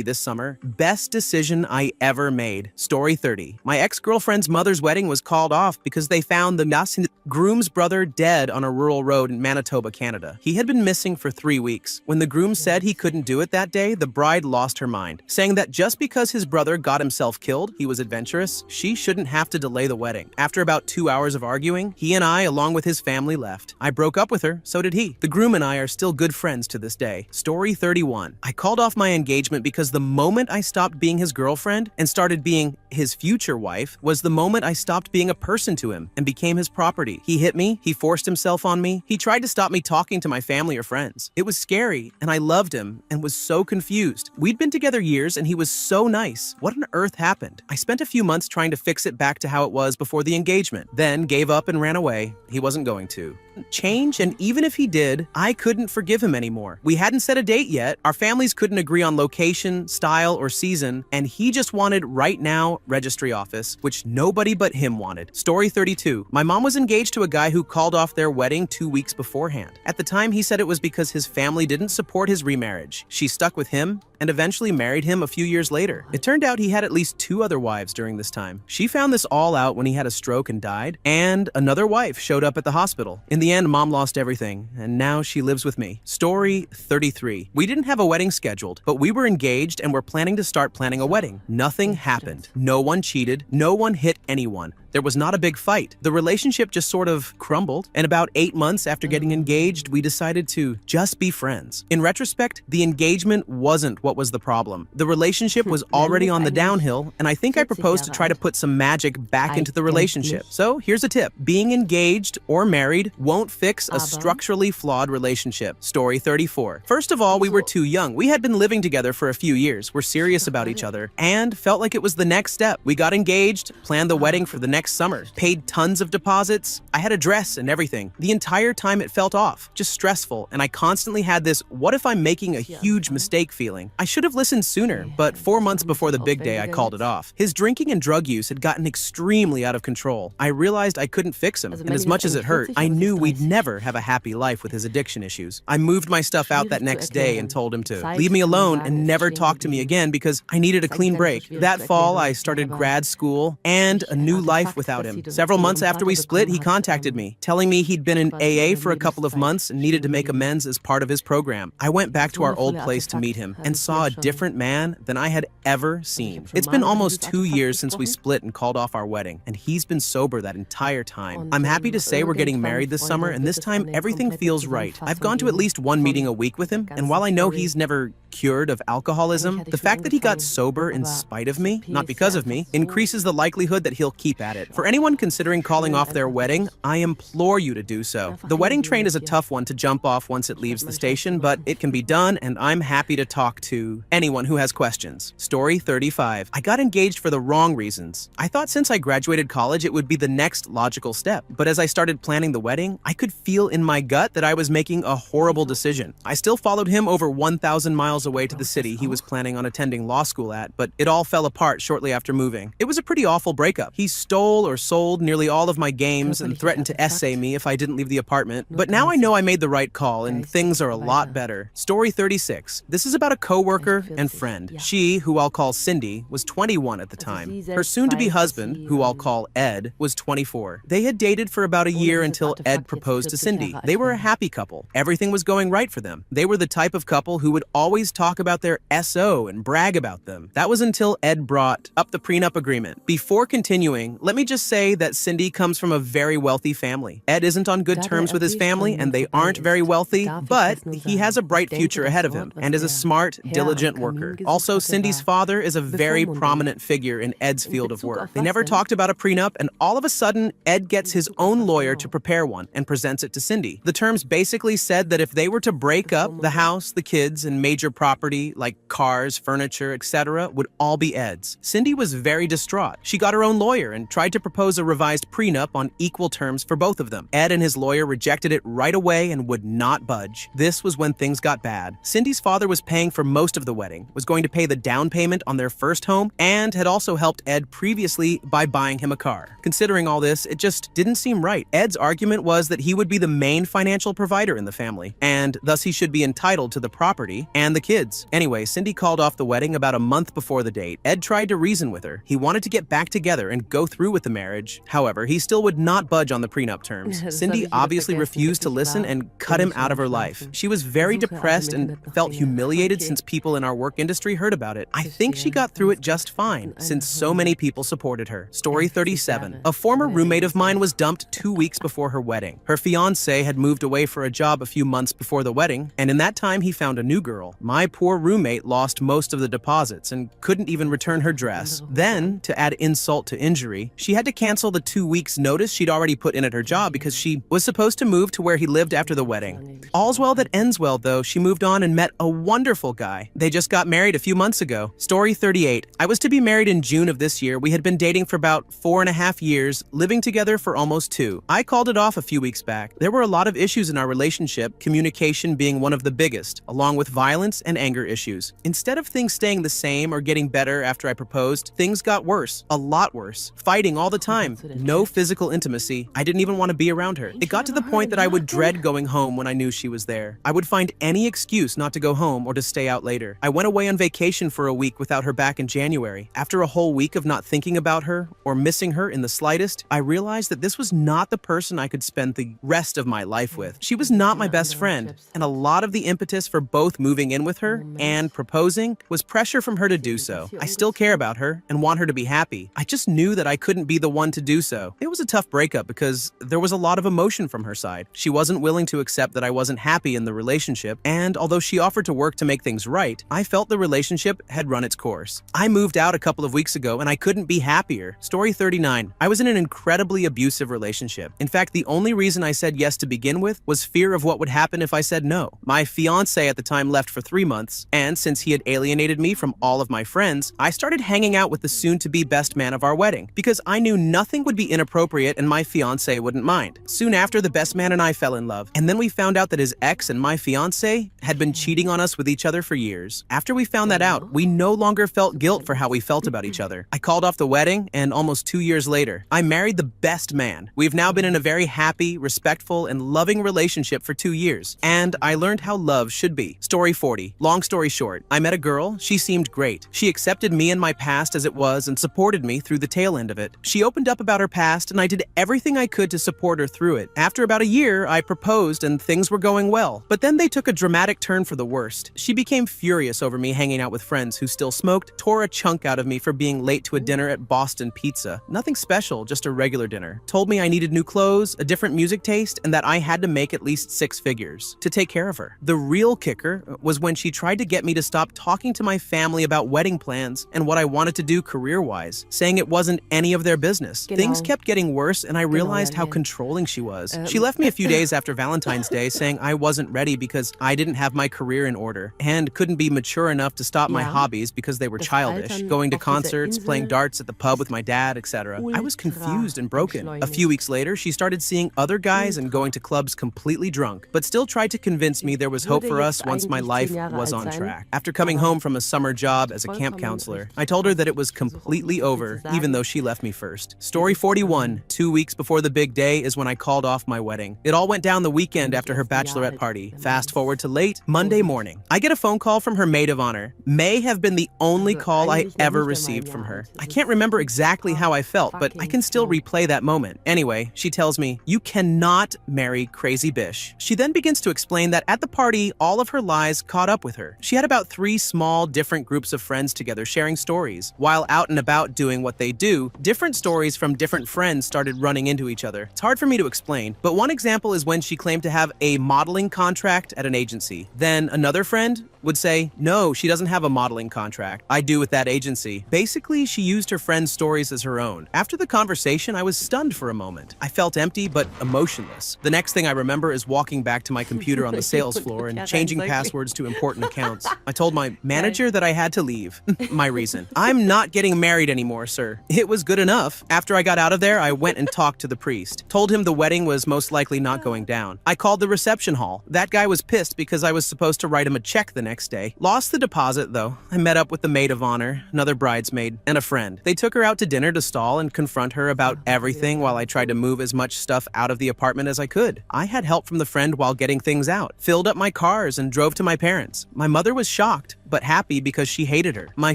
this summer. Best decision I ever made. Story 30. My ex-girlfriend's mother's wedding was called off because they found the groom's brother dead on a rural road in Manitoba, Canada. He had been missing for 3 weeks. When the groom said he couldn't do it that day, the bride lost her mind, saying that just because his brother got himself killed, he was adventurous, she shouldn't have to delay the wedding. After about 2 hours of arguing, he and I, along with his family, left. I broke up with her, so did he. The groom and I are still good friends to this day. Story 31. I called off my engagement because the moment I stopped being his girlfriend and started being his future wife was was the moment I stopped being a person to him and became his property. He hit me, he forced himself on me, he tried to stop me talking to my family or friends. It was scary, and I loved him and was so confused. We'd been together years and he was so nice. What on earth happened? I spent a few months trying to fix it back to how it was before the engagement, then gave up and ran away. He wasn't going to change, and even if he did, I couldn't forgive him anymore. We hadn't set a date yet, our families couldn't agree on location, style, or season, and he just wanted right now registry office, which nobody but him wanted. Story 32. My mom was engaged to a guy who called off their wedding 2 weeks beforehand. At the time, he said it was because his family didn't support his remarriage. She stuck with him and eventually married him a few years later. It turned out he had at least 2 other wives during this time. She found this all out when he had a stroke and died, and another wife showed up at the hospital. In the end, Mom lost everything, and now she lives with me. Story 33. We didn't have a wedding scheduled, but we were engaged and were planning to start planning a wedding. Nothing happened. No one cheated. No one hit anyone. There was not a big fight. The relationship just sort of crumbled, and about 8 months after getting engaged, we decided to just be friends. In retrospect, the engagement wasn't what was the problem. The relationship was already on the downhill, and I think I proposed to try to put some magic back into the relationship. So here's a tip. Being engaged or married won't fix a structurally flawed relationship. Story 34. First of all, we were too young. We had been living together for a few years, were serious about each other, and felt like it was the next step. We got engaged, planned the wedding for the next summer, paid tons of deposits. I had a dress and everything. The entire time it felt off, just stressful, and I constantly had this what if I'm making a huge mistake feeling. I should have listened sooner, but 4 months before the big day I called it off. His drinking and drug use had gotten extremely out of control. I realized I couldn't fix him, and as much as it hurt, I knew we'd never have a happy life with his addiction issues. I moved my stuff out that next day and told him to leave me alone and never talk to me again because I needed a clean break. That fall, I started grad school and a new life without him. Several months after we split, he contacted me, telling me he'd been in AA for a couple of months and needed to make amends as part of his program. I went back to our old place to meet him and saw a different man than I had ever seen. It's been almost 2 years since we split and called off our wedding, and he's been sober that entire time. I'm happy to say we're getting married this summer, and this time everything feels right. I've gone to at least 1 meeting a week with him, and while I know he's never cured of alcoholism, the fact that he got sober in spite of me, not because of me, increases the likelihood that he'll keep at it. For anyone considering calling off their wedding, I implore you to do so. The wedding train is a tough one to jump off once it leaves the station, but it can be done, and I'm happy to talk to anyone who has questions. Story 35. I got engaged for the wrong reasons. I thought since I graduated college, it would be the next logical step, but as I started planning the wedding, I could feel in my gut that I was making a horrible decision. I still followed him over 1,000 miles away to the city he was planning on attending law school at, but it all fell apart shortly after moving. It was a pretty awful breakup. He stole or sold nearly all of my games and threatened to essay me if I didn't leave the apartment, but now I know I made the right call and things are a lot better. Story 36. This is about a coworker and friend. She, who I'll call Cindy, was 21 at the time. Her soon-to-be husband, who I'll call Ed, was 24. They had dated for about a year until Ed proposed to Cindy. They were a happy couple. Everything was going right for them. They were the type of couple who would always talk about their SO and brag about them. That was until Ed brought up the prenup agreement. Before continuing, let me just say that Cindy comes from a very wealthy family. Ed isn't on good terms with his family, and they aren't very wealthy, but he has a bright future ahead of him and is a smart, diligent worker. Also, Cindy's father is a very prominent figure in Ed's field of work. They never talked about a prenup, and all of a sudden, Ed gets his own lawyer to prepare one and presents it to Cindy. The terms basically said that if they were to break up, the house, the kids, and major property like cars, furniture, etc. would all be Ed's. Cindy was very distraught. She got her own lawyer and tried to propose a revised prenup on equal terms for both of them. Ed and his lawyer rejected it right away and would not budge. This was when things got bad. Cindy's father was paying for most of the wedding, was going to pay the down payment on their first home, and had also helped Ed previously by buying him a car. Considering all this, it just didn't seem right. Ed's argument was that he would be the main financial provider in the family, and thus he should be entitled to the property and the kids. Anyway, Cindy called off the wedding about a month before the date. Ed tried to reason with her. He wanted to get back together and go through with the marriage. However, he still would not budge on the prenup terms. Cindy obviously refused to listen and cut him out of her life. She was very depressed and felt humiliated since people in our work industry heard about it. I think she got through it just fine since so many people supported her. Story 37. A former roommate of mine was dumped 2 weeks before her wedding. Her fiancé had moved away for a job a few months before the wedding, and in that time he found a new girl. My poor roommate lost most of the deposits and couldn't even return her dress. Then, to add insult to injury, she She had to cancel the 2 weeks notice she'd already put in at her job because she was supposed to move to where he lived after the wedding. All's well that ends well, though. She moved on and met a wonderful guy. They just got married a few months ago. Story 38. I was to be married in June of this year. We had been dating for about 4.5 years, living together for almost 2. I called it off a few weeks back. There were a lot of issues in our relationship, communication being one of the biggest, along with violence and anger issues. Instead of things staying the same or getting better after I proposed, things got worse, a lot worse. Fighting all the time, no physical intimacy. I didn't even want to be around her. It got to the point that I would dread going home when I knew she was there. I would find any excuse not to go home or to stay out later. I went away on vacation for a week without her back in January. After a whole week of not thinking about her or missing her in the slightest, I realized that this was not the person I could spend the rest of my life with. She was not my best friend, and a lot of the impetus for both moving in with her and proposing was pressure from her to do so. I still care about her and want her to be happy. I just knew that I couldn't be the one to do so. It was a tough breakup because there was a lot of emotion from her side. She wasn't willing to accept that I wasn't happy in the relationship, and although she offered to work to make things right, I felt the relationship had run its course. I moved out a couple of weeks ago and I couldn't be happier. Story 39. I was in an incredibly abusive relationship. In fact, the only reason I said yes to begin with was fear of what would happen if I said no. My fiance at the time left for 3 months, and since he had alienated me from all of my friends, I started hanging out with the soon-to-be best man of our wedding because I knew nothing would be inappropriate and my fiance wouldn't mind. Soon after, the best man and I fell in love, and then we found out that his ex and my fiance had been cheating on us with each other for years. After we found that out, we no longer felt guilt for how we felt about each other. I called off the wedding, and almost 2 years later, I married the best man. We've now been in a very happy, respectful, and loving relationship for 2 years, and I learned how love should be. Story 40. Long story short, I met a girl. She seemed great. She accepted me and my past as it was and supported me through the tail end of it. She opened up about her past, and I did everything I could to support her through it. After about a year, I proposed and things were going well, but then they took a dramatic turn for the worst. She became furious over me hanging out with friends who still smoked, tore a chunk out of me for being late to a dinner at Boston Pizza. Nothing special, just a regular dinner. Told me I needed new clothes, a different music taste, and that I had to make at least 6 figures to take care of her. The real kicker was when she tried to get me to stop talking to my family about wedding plans and what I wanted to do career-wise, saying it wasn't any of their business. Things kept getting worse, and I realized how controlling she was. She left me a few days after Valentine's Day saying I wasn't ready because I didn't have my career in order and couldn't be mature enough to stop my hobbies because they were childish, going to concerts, playing darts at the pub with my dad, etc. I was confused and broken. A few weeks later, she started seeing other guys and going to clubs completely drunk, but still tried to convince me there was hope for us once my life was on track. After coming home from a summer job as a camp counselor, I told her that it was completely over, even though she left me first. Story 41. 2 weeks before the big day is when I called off my wedding. It all went down the weekend after her bachelorette party. Fast forward to late Monday morning. I get a phone call from her maid of honor. May have been the only call I ever received from her. I can't remember exactly how I felt, but I can still replay that moment. Anyway, she tells me, "You cannot marry Crazy Bish." She then begins to explain that at the party, all of her lies caught up with her. She had about 3 small, different groups of friends together sharing stories. While out and about doing what they do, different stories from different friends started running into each other. It's hard for me to explain, but one example is when she claimed to have a modeling contract at an agency. Then another friend would say, no, she doesn't have a modeling contract. I do with that agency. Basically, she used her friend's stories as her own. After the conversation, I was stunned for a moment. I felt empty, but emotionless. The next thing I remember is walking back to my computer on the sales floor and changing passwords to important accounts. I told my manager that I had to leave. My reason. I'm not getting married anymore, sir. It was good enough. After I got out of there, I went and talked to the priest. Told him the wedding was most likely not going down. I called the reception hall. That guy was pissed because I was supposed to write him a check the next day. Lost the deposit, though. I met up with the maid of honor, another bridesmaid, and a friend. They took her out to dinner to stall and confront her about everything while I tried to move as much stuff out of the apartment as I could. I had help from the friend while getting things out, filled up my cars, and drove to my parents. My mother was shocked, but happy because she hated her. My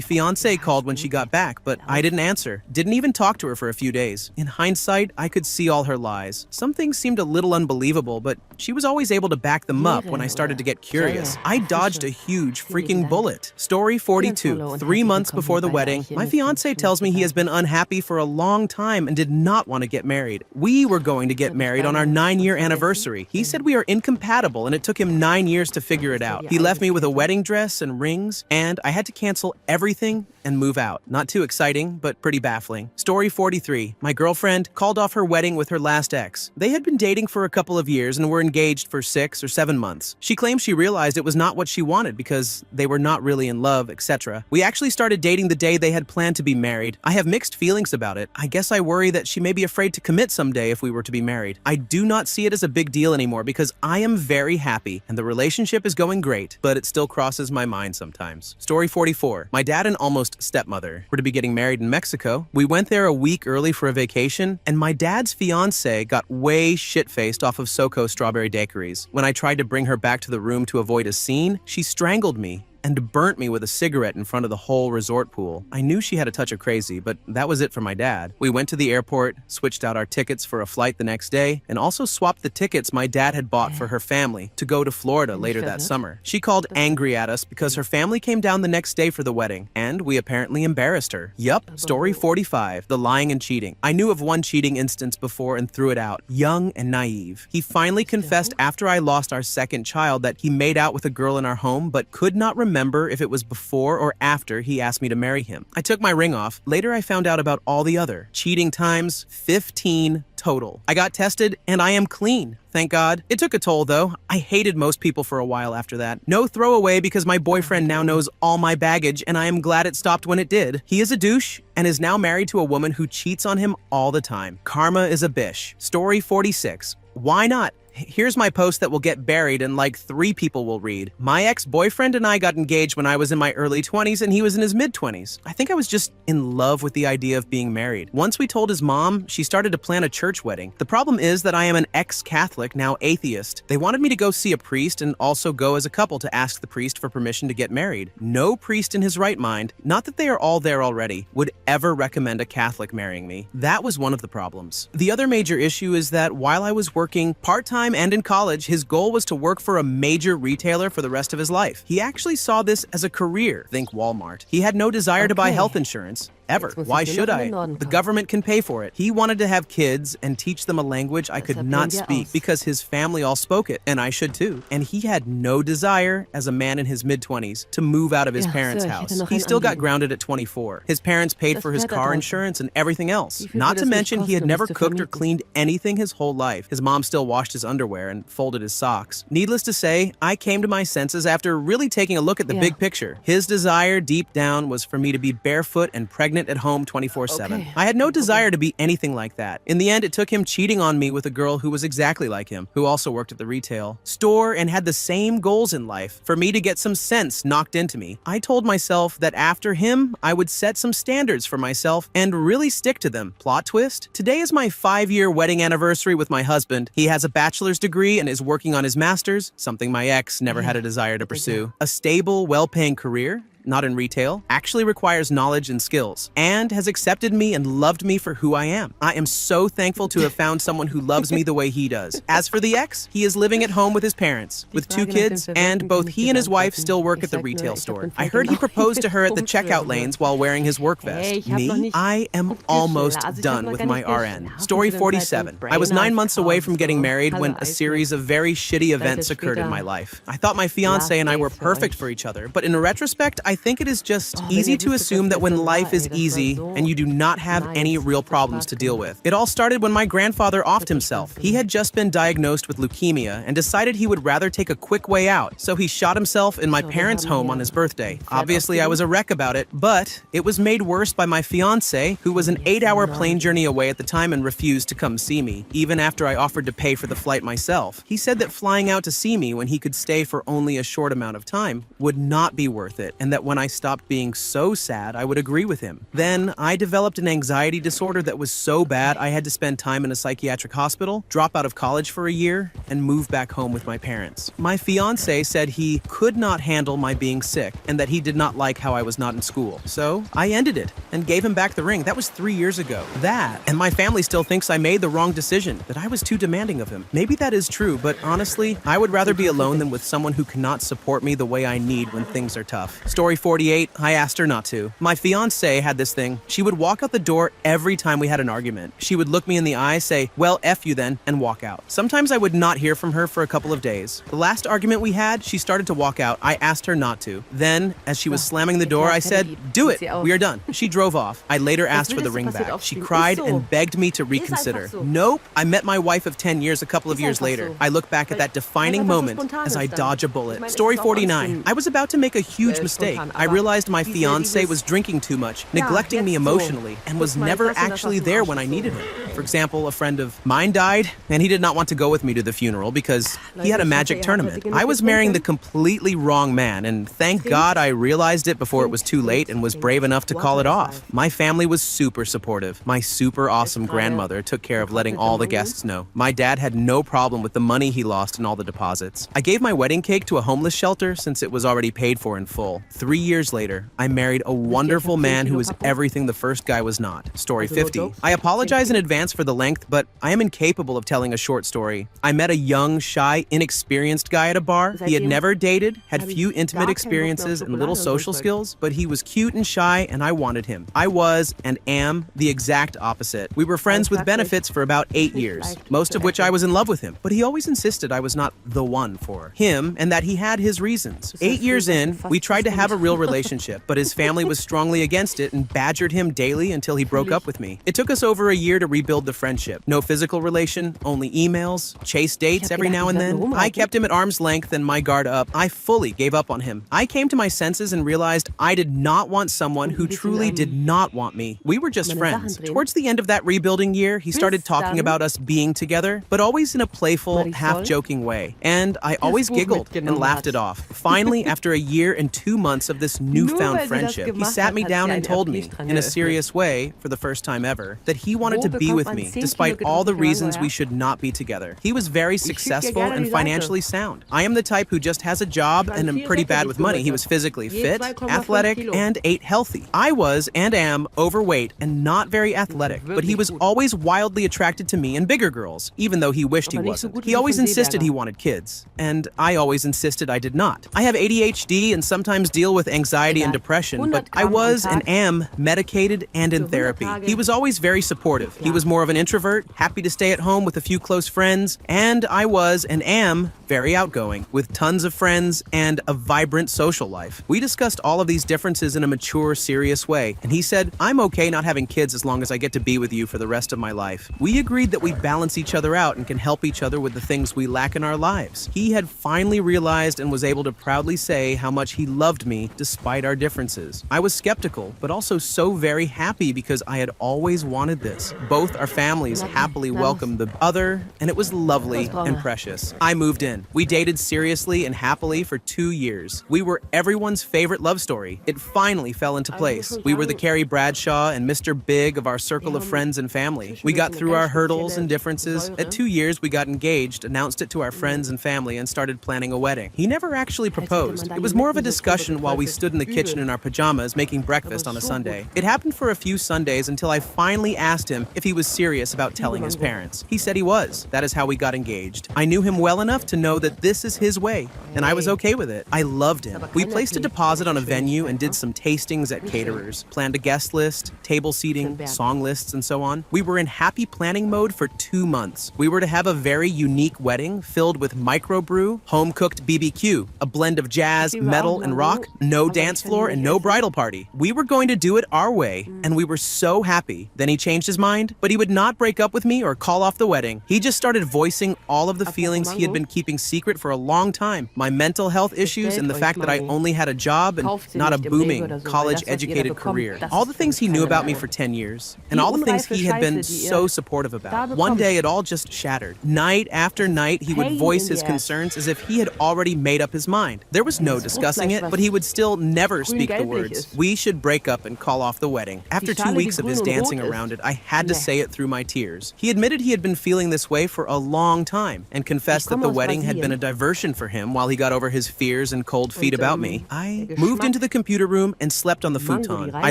fiance called when she got back, but I didn't answer. Didn't even talk to her for a few days. In hindsight, I could see all her lies. Some things seemed a little unbelievable, but she was always able to back them up when I started to get curious. I dodged a huge freaking bullet. Story 42. 3 months before the wedding, my fiance tells me he has been unhappy for a long time and did not want to get married. We were going to get married on our 9-year anniversary. He said we are incompatible and it took him 9 years to figure it out. He left me with a wedding dress and ring things, and I had to cancel everything and move out. Not too exciting, but pretty baffling. Story 43. My girlfriend called off her wedding with her last ex. They had been dating for a couple of years and were engaged for 6 or 7 months. She claimed she realized it was not what she wanted because they were not really in love, etc. We actually started dating the day they had planned to be married. I have mixed feelings about it. I guess I worry that she may be afraid to commit someday if we were to be married. I do not see it as a big deal anymore because I am very happy and the relationship is going great, but it still crosses my mind sometimes. Story 44. My dad and almost stepmother were to be getting married in Mexico. We went there a week early for a vacation, and my dad's fiance got way shit-faced off of SoCo strawberry daiquiris. When I tried to bring her back to the room to avoid a scene, she strangled me and burnt me with a cigarette in front of the whole resort pool. I knew she had a touch of crazy, but that was it for my dad. We went to the airport, switched out our tickets for a flight the next day, and also swapped the tickets my dad had bought for her family to go to Florida later that summer. She called angry at us because her family came down the next day for the wedding, and we apparently embarrassed her. Yup, story 45, the lying and cheating. I knew of one cheating instance before and threw it out, young and naive. He finally confessed after I lost our second child that he made out with a girl in our home, but could not remember if it was before or after he asked me to marry him. I took my ring off. Later, I found out about all the other cheating times, 15 total. I got tested and I am clean. Thank God. It took a toll though. I hated most people for a while after that. No throwaway because my boyfriend now knows all my baggage and I am glad it stopped when it did. He is a douche and is now married to a woman who cheats on him all the time. Karma is a bish. Story 46. Why not? Here's my post that will get buried and like 3 people will read. My ex-boyfriend and I got engaged when I was in my early 20s and he was in his mid-20s. I think I was just in love with the idea of being married. Once we told his mom, she started to plan a church wedding. The problem is that I am an ex-Catholic, now atheist. They wanted me to go see a priest and also go as a couple to ask the priest for permission to get married. No priest in his right mind, not that they are all there already, would ever recommend a Catholic marrying me. That was one of the problems. The other major issue is that while I was working part-time and in college, his goal was to work for a major retailer for the rest of his life. He actually saw this as a career, think Walmart. He had no desire to buy health insurance. Ever. Why should I? The government can pay for it. He wanted to have kids and teach them a language I could not speak because his family all spoke it, and I should too. And he had no desire, as a man in his mid-20s, to move out of his parents' house. He still got grounded at 24. His parents paid for his car insurance and everything else. Not to mention he had never cooked or cleaned anything his whole life. His mom still washed his underwear and folded his socks. Needless to say, I came to my senses after really taking a look at the big picture. His desire deep down was for me to be barefoot and pregnant at home 24/7. I had no desire to be anything like that. In the end, it took him cheating on me with a girl who was exactly like him, who also worked at the retail store and had the same goals in life, for me to get some sense knocked into me. I told myself that after him, I would set some standards for myself and really stick to them. Plot twist? Today is my 5-year wedding anniversary with my husband. He has a bachelor's degree and is working on his master's, something my ex never had a desire to pursue. A stable, well-paying career, not in retail, actually requires knowledge and skills, and has accepted me and loved me for who I am. I am so thankful to have found someone who loves me the way he does. As for the ex, he is living at home with his parents, with 2 kids, and both he and his wife still work at the retail store. I heard he proposed to her at the checkout lanes while wearing his work vest. Me? I am almost done with my RN. Story 47. I was 9 months away from getting married when a series of very shitty events occurred in my life. I thought my fiance and I were perfect for each other, but in retrospect, I think it is just easy to assume that when life is easy and you do not have any real problems to deal with. It all started when my grandfather offed himself. He had just been diagnosed with leukemia and decided he would rather take a quick way out, so he shot himself in my parents' home on his birthday. Obviously, I was a wreck about it, but it was made worse by my fiance, who was an 8-hour plane journey away at the time and refused to come see me, even after I offered to pay for the flight myself. He said that flying out to see me when he could stay for only a short amount of time would not be worth it, and that when I stopped being so sad, I would agree with him. Then, I developed an anxiety disorder that was so bad I had to spend time in a psychiatric hospital, drop out of college for a year, and move back home with my parents. My fiance said he could not handle my being sick, and that he did not like how I was not in school. So, I ended it, and gave him back the ring. That was 3 years ago. That, and my family still thinks I made the wrong decision, that I was too demanding of him. Maybe that is true, but honestly, I would rather be alone than with someone who cannot support me the way I need when things are tough. Story Story 48, I asked her not to. My fiancée had this thing. She would walk out the door every time we had an argument. She would look me in the eye, say, "Well, F you then," and walk out. Sometimes I would not hear from her for a couple of days. The last argument we had, she started to walk out. I asked her not to. Then, as she was slamming the door, I said, "Do it. We are done." She drove off. I later asked for the ring back. She cried and begged me to reconsider. Nope. I met my wife of 10 years a couple of years later. I look back at that defining moment as I dodge a bullet. Story 49. I was about to make a huge mistake. I realized my fiancé was drinking too much, neglecting me emotionally, and was never actually there when I needed him. For example, a friend of mine died, and he did not want to go with me to the funeral because he had a magic tournament. I was marrying the completely wrong man, and thank God I realized it before it was too late and was brave enough to call it off. My family was super supportive. My super awesome grandmother took care of letting all the guests know. My dad had no problem with the money he lost and all the deposits. I gave my wedding cake to a homeless shelter since it was already paid for in full. 3 years later, I married a wonderful man who was everything the first guy was not. Story 50. I apologize in advance for the length, but I am incapable of telling a short story. I met a young, shy, inexperienced guy at a bar. He had never dated, had few intimate experiences and little social skills, but he was cute and shy, and I wanted him. I was, and am, the exact opposite. We were friends with benefits for about 8 years, most of which I was in love with him, but he always insisted I was not the one for him and that he had his reasons. 8 years in, we tried to have a real relationship, but his family was strongly against it and badgered him daily until he broke up with me. It took us over a year to rebuild the friendship. No physical relation, only emails, chase dates every now and then. I kept him at arm's length and my guard up. I fully gave up on him. I came to my senses and realized I did not want someone who truly did not want me. We were just friends. Towards the end of that rebuilding year, he started talking about us being together, but always in a playful, half-joking way. And I always giggled and laughed it off. Finally, after a year and 2 months of this newfound friendship, he sat me down and told me, in a serious way, for the first time ever, that he wanted to be with me, despite all the reasons we should not be together. He was very successful and financially sound. I am the type who just has a job and am pretty bad with money. He was physically fit, athletic, and ate healthy. I was, and am, overweight and not very athletic, but he was always wildly attracted to me and bigger girls, even though he wished he wasn't. He always insisted he wanted kids, and I always insisted I did not. I have ADHD and sometimes deal with anxiety and depression, but I was and am medicated and in therapy. He was always very supportive. He was more of an introvert, happy to stay at home with a few close friends, and I was and am very outgoing, with tons of friends and a vibrant social life. We discussed all of these differences in a mature, serious way, and he said, "I'm okay not having kids as long as I get to be with you for the rest of my life." We agreed that we balance each other out and can help each other with the things we lack in our lives. He had finally realized and was able to proudly say how much he loved me despite our differences. I was skeptical, but also so very happy because I had always wanted this. Both our families happily welcomed the other, and it was lovely and precious. I moved in. We dated seriously and happily for 2 years. We were everyone's favorite love story. It finally fell into place. We were the Carrie Bradshaw and Mr. Big of our circle of friends and family. We got through our hurdles and differences. At 2 years, we got engaged, announced it to our friends and family, and started planning a wedding. He never actually proposed. It was more of a discussion while we stood in the kitchen in our pajamas making breakfast on a Sunday. It happened for a few Sundays until I finally asked him if he was serious about telling his parents. He said he was. That is how we got engaged. I knew him well enough to know that this is his way, and I was okay with it. I loved him. We placed a deposit on a venue and did some tastings at caterers, planned a guest list, table seating, song lists, and so on. We were in happy planning mode for 2 months. We were to have a very unique wedding filled with microbrew, home-cooked BBQ, a blend of jazz, metal, and rock, no dance floor, and no bridal party. We were going to do it our way, and we were so happy. Then he changed his mind, but he would not break up with me or call off the wedding. He just started voicing all of the feelings he had been keeping secret for a long time. My mental health issues and the fact that I only had a job and not a booming, college-educated career. All the things he knew about me for 10 years, and all the things he had been so supportive about. One day it all just shattered. Night after night, he would voice his concerns as if he had already made up his mind. There was no discussing it, but he would still never speak the words, "We should break up and call off the wedding." After 2 weeks of his dancing around it, I had to say it through my tears. He admitted he had been feeling this way for a long time and confessed that the wedding had been a diversion for him while he got over his fears and cold feet about me. I moved into the computer room and slept on the futon. I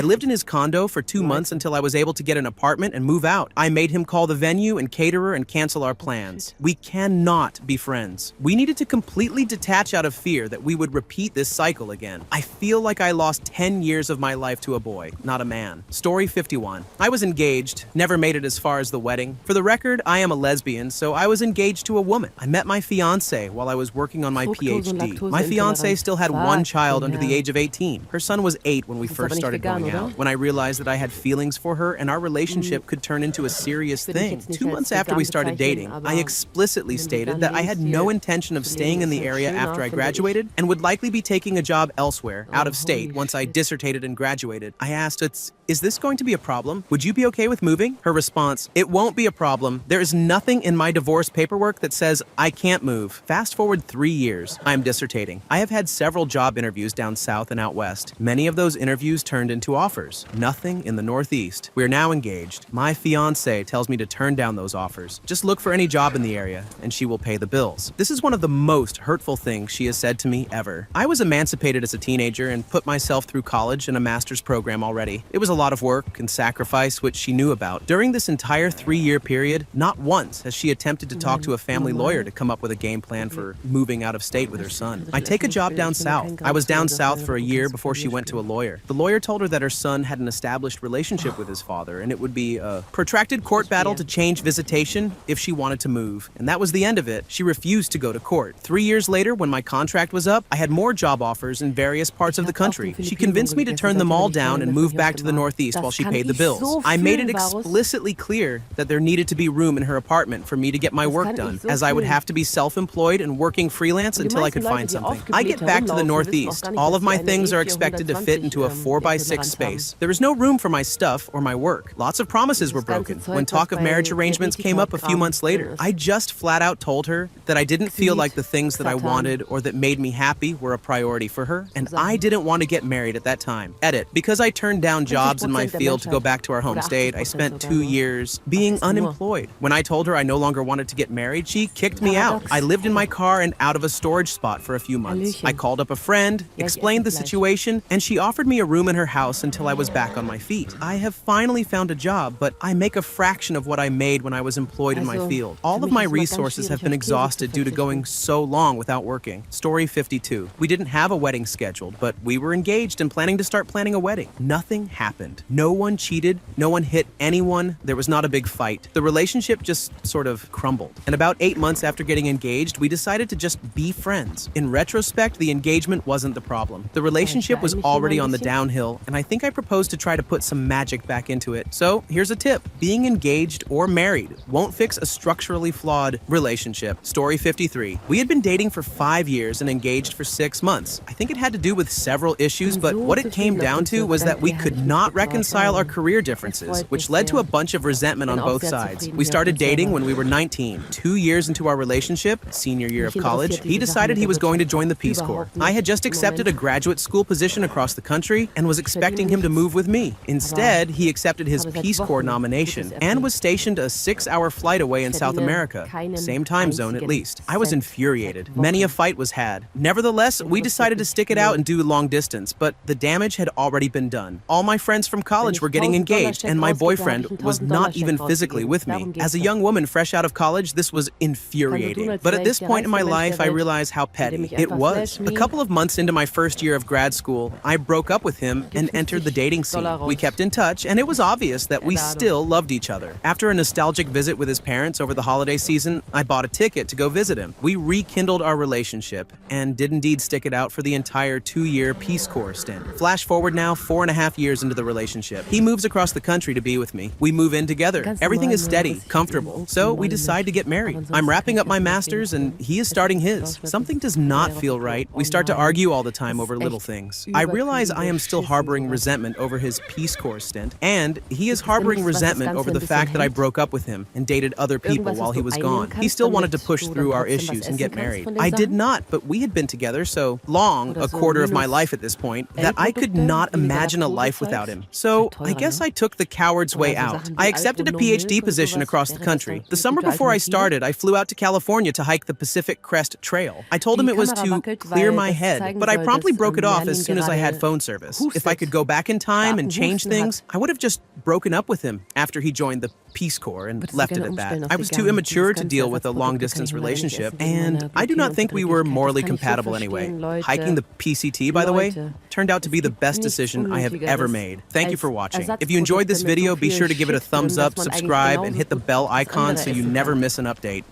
lived in his condo for 2 months until I was able to get an apartment and move out. I made him call the venue and caterer and cancel our plans. We cannot be friends. We needed to completely detach out of fear that we would repeat this cycle again. I feel like I lost 10 years of my life to a boy, not a man. Story 51. I was engaged, never made it as far as the wedding. For the record, I am a lesbian, so I was engaged to a woman. I met my fiancé while I was working on my PhD. My fiancé still had one child under the age of 18. Her son was 8 when we first started going out. When I realized that I had feelings for her and our relationship could turn into a serious thing. 2 months after we started dating, I explicitly stated that I had no intention of staying in the area after I graduated and would likely be taking a job elsewhere, out of state, once I dissertated and graduated. I asked, is this going to be a problem? Would you be okay with moving? Her response, it won't be a problem. There is nothing in my divorce paperwork that says I can't move. Fast forward 3 years. I am dissertating. I have had several job interviews down south and out west. Many of those interviews turned into offers. Nothing in the Northeast. We are now engaged. My fiancé tells me to turn down those offers. Just look for any job in the area, and she will pay the bills. This is one of the most hurtful things she has said to me ever. I was emancipated as a teenager and put myself through college and a master's program already. It was a lot of work and sacrifice which she knew about. During this entire 3-year period, not once has she attempted to talk to a family lawyer to come up with a game plan for moving out of state with her son. I take a job down south. I was down south for a year before she went to a lawyer. The lawyer told her that her son had an established relationship with his father and it would be a protracted court battle to change visitation if she wanted to move. And that was the end of it. She refused to go to court. 3 years later, when my contract was up, I had more job offers in various parts of the country. She convinced me to turn them all down and move back to the Northeast while she paid the bills. I made it explicitly clear that there needed to be room in her apartment for me to get my work done, as I would have to be self-employed and working freelance until I could find something. I get back to the Northeast. All of my things are expected to fit into a 4x6 space. There is no room for my stuff or my work. Lots of promises were broken. When talk of marriage arrangements came up a few months later, I just flat out told her that I didn't feel like the things that I wanted or that made me happy were a priority for her, and I didn't want to get married at that time. Edit. Because I turned down jobs in my field to go back to our home state, I spent 2 years being unemployed. When I told her I no longer wanted to get married, she kicked me out. I lived in my car and out of a storage spot for a few months. I called up a friend, explained the situation, and she offered me a room in her house until I was back on my feet. I have finally found a job, but I make a fraction of what I made when I was employed in my field. All of my resources have been exhausted due to going so long without working. Story 52. We didn't have a wedding scheduled, but we were engaged and planning to start planning a wedding. Nothing happened. No one cheated. No one hit anyone. There was not a big fight. The relationship just sort of crumbled. And about 8 months after getting engaged, we decided to just be friends. In retrospect, the engagement wasn't the problem. The relationship was already on the downhill, and I think I proposed to try to put some magic back into it. So here's a tip. Being engaged or married won't fix a structurally flawed relationship. Story 53. We had been dating for 5 years and engaged for 6 months. I think it had to do with several issues, but what it came down to was that we could not reconcile our career differences, which led to a bunch of resentment on both sides. We started dating when we were 19. 2 years into our relationship, senior year of college, he decided he was going to join the Peace Corps. I had just accepted a graduate school position across the country and was expecting him to move with me. Instead, he accepted his Peace Corps nomination and was stationed a 6-hour flight away in South America. Same time zone, at least. I was infuriated. Many a fight was had. Nevertheless, we decided to stick it out and do long distance, but the damage had already been done. All my friends from college were getting engaged, and my boyfriend was not even physically with me. As a young woman fresh out of college, this was infuriating. But at this point in my life, I realized how petty it was. A couple of months into my first year of grad school, I broke up with him and entered the dating scene. We kept in touch, and it was obvious that we still loved each other. After a nostalgic visit with his parents over the holiday season, I bought a ticket to go visit him. We rekindled our relationship and did indeed stick it out for the entire 2-year Peace Corps stint. Flash forward now 4.5 years into the relationship. He moves across the country to be with me. We move in together. Everything is steady, comfortable. So we decide to get married. I'm wrapping up my master's and he is starting his. Something does not feel right. We start to argue all the time over little things. I realize I am still harboring resentment over his Peace Corps stint, and he is harboring resentment over the fact that I broke up with him and dated other people while he was gone. He still wanted to push through our issues and get married. I did not, but we had been together so long, a quarter of my life at this point, that I could not imagine a life without him. him. So I guess I took the coward's way out. I accepted a PhD position across the country. The summer before I started, I flew out to California to hike the Pacific Crest Trail. I told him it was to clear my head, but I promptly broke it off as soon as I had phone service. If I could go back in time and change things, I would have just broken up with him after he joined the Peace Corps and left it at that. I was too immature to deal with a long-distance relationship, and I do not think we were morally compatible anyway. Hiking the PCT, by the way, turned out to be the best decision I have ever made. Thank you for watching. If you enjoyed this video, be sure to give it a thumbs up, subscribe, and hit the bell icon so you never miss an update.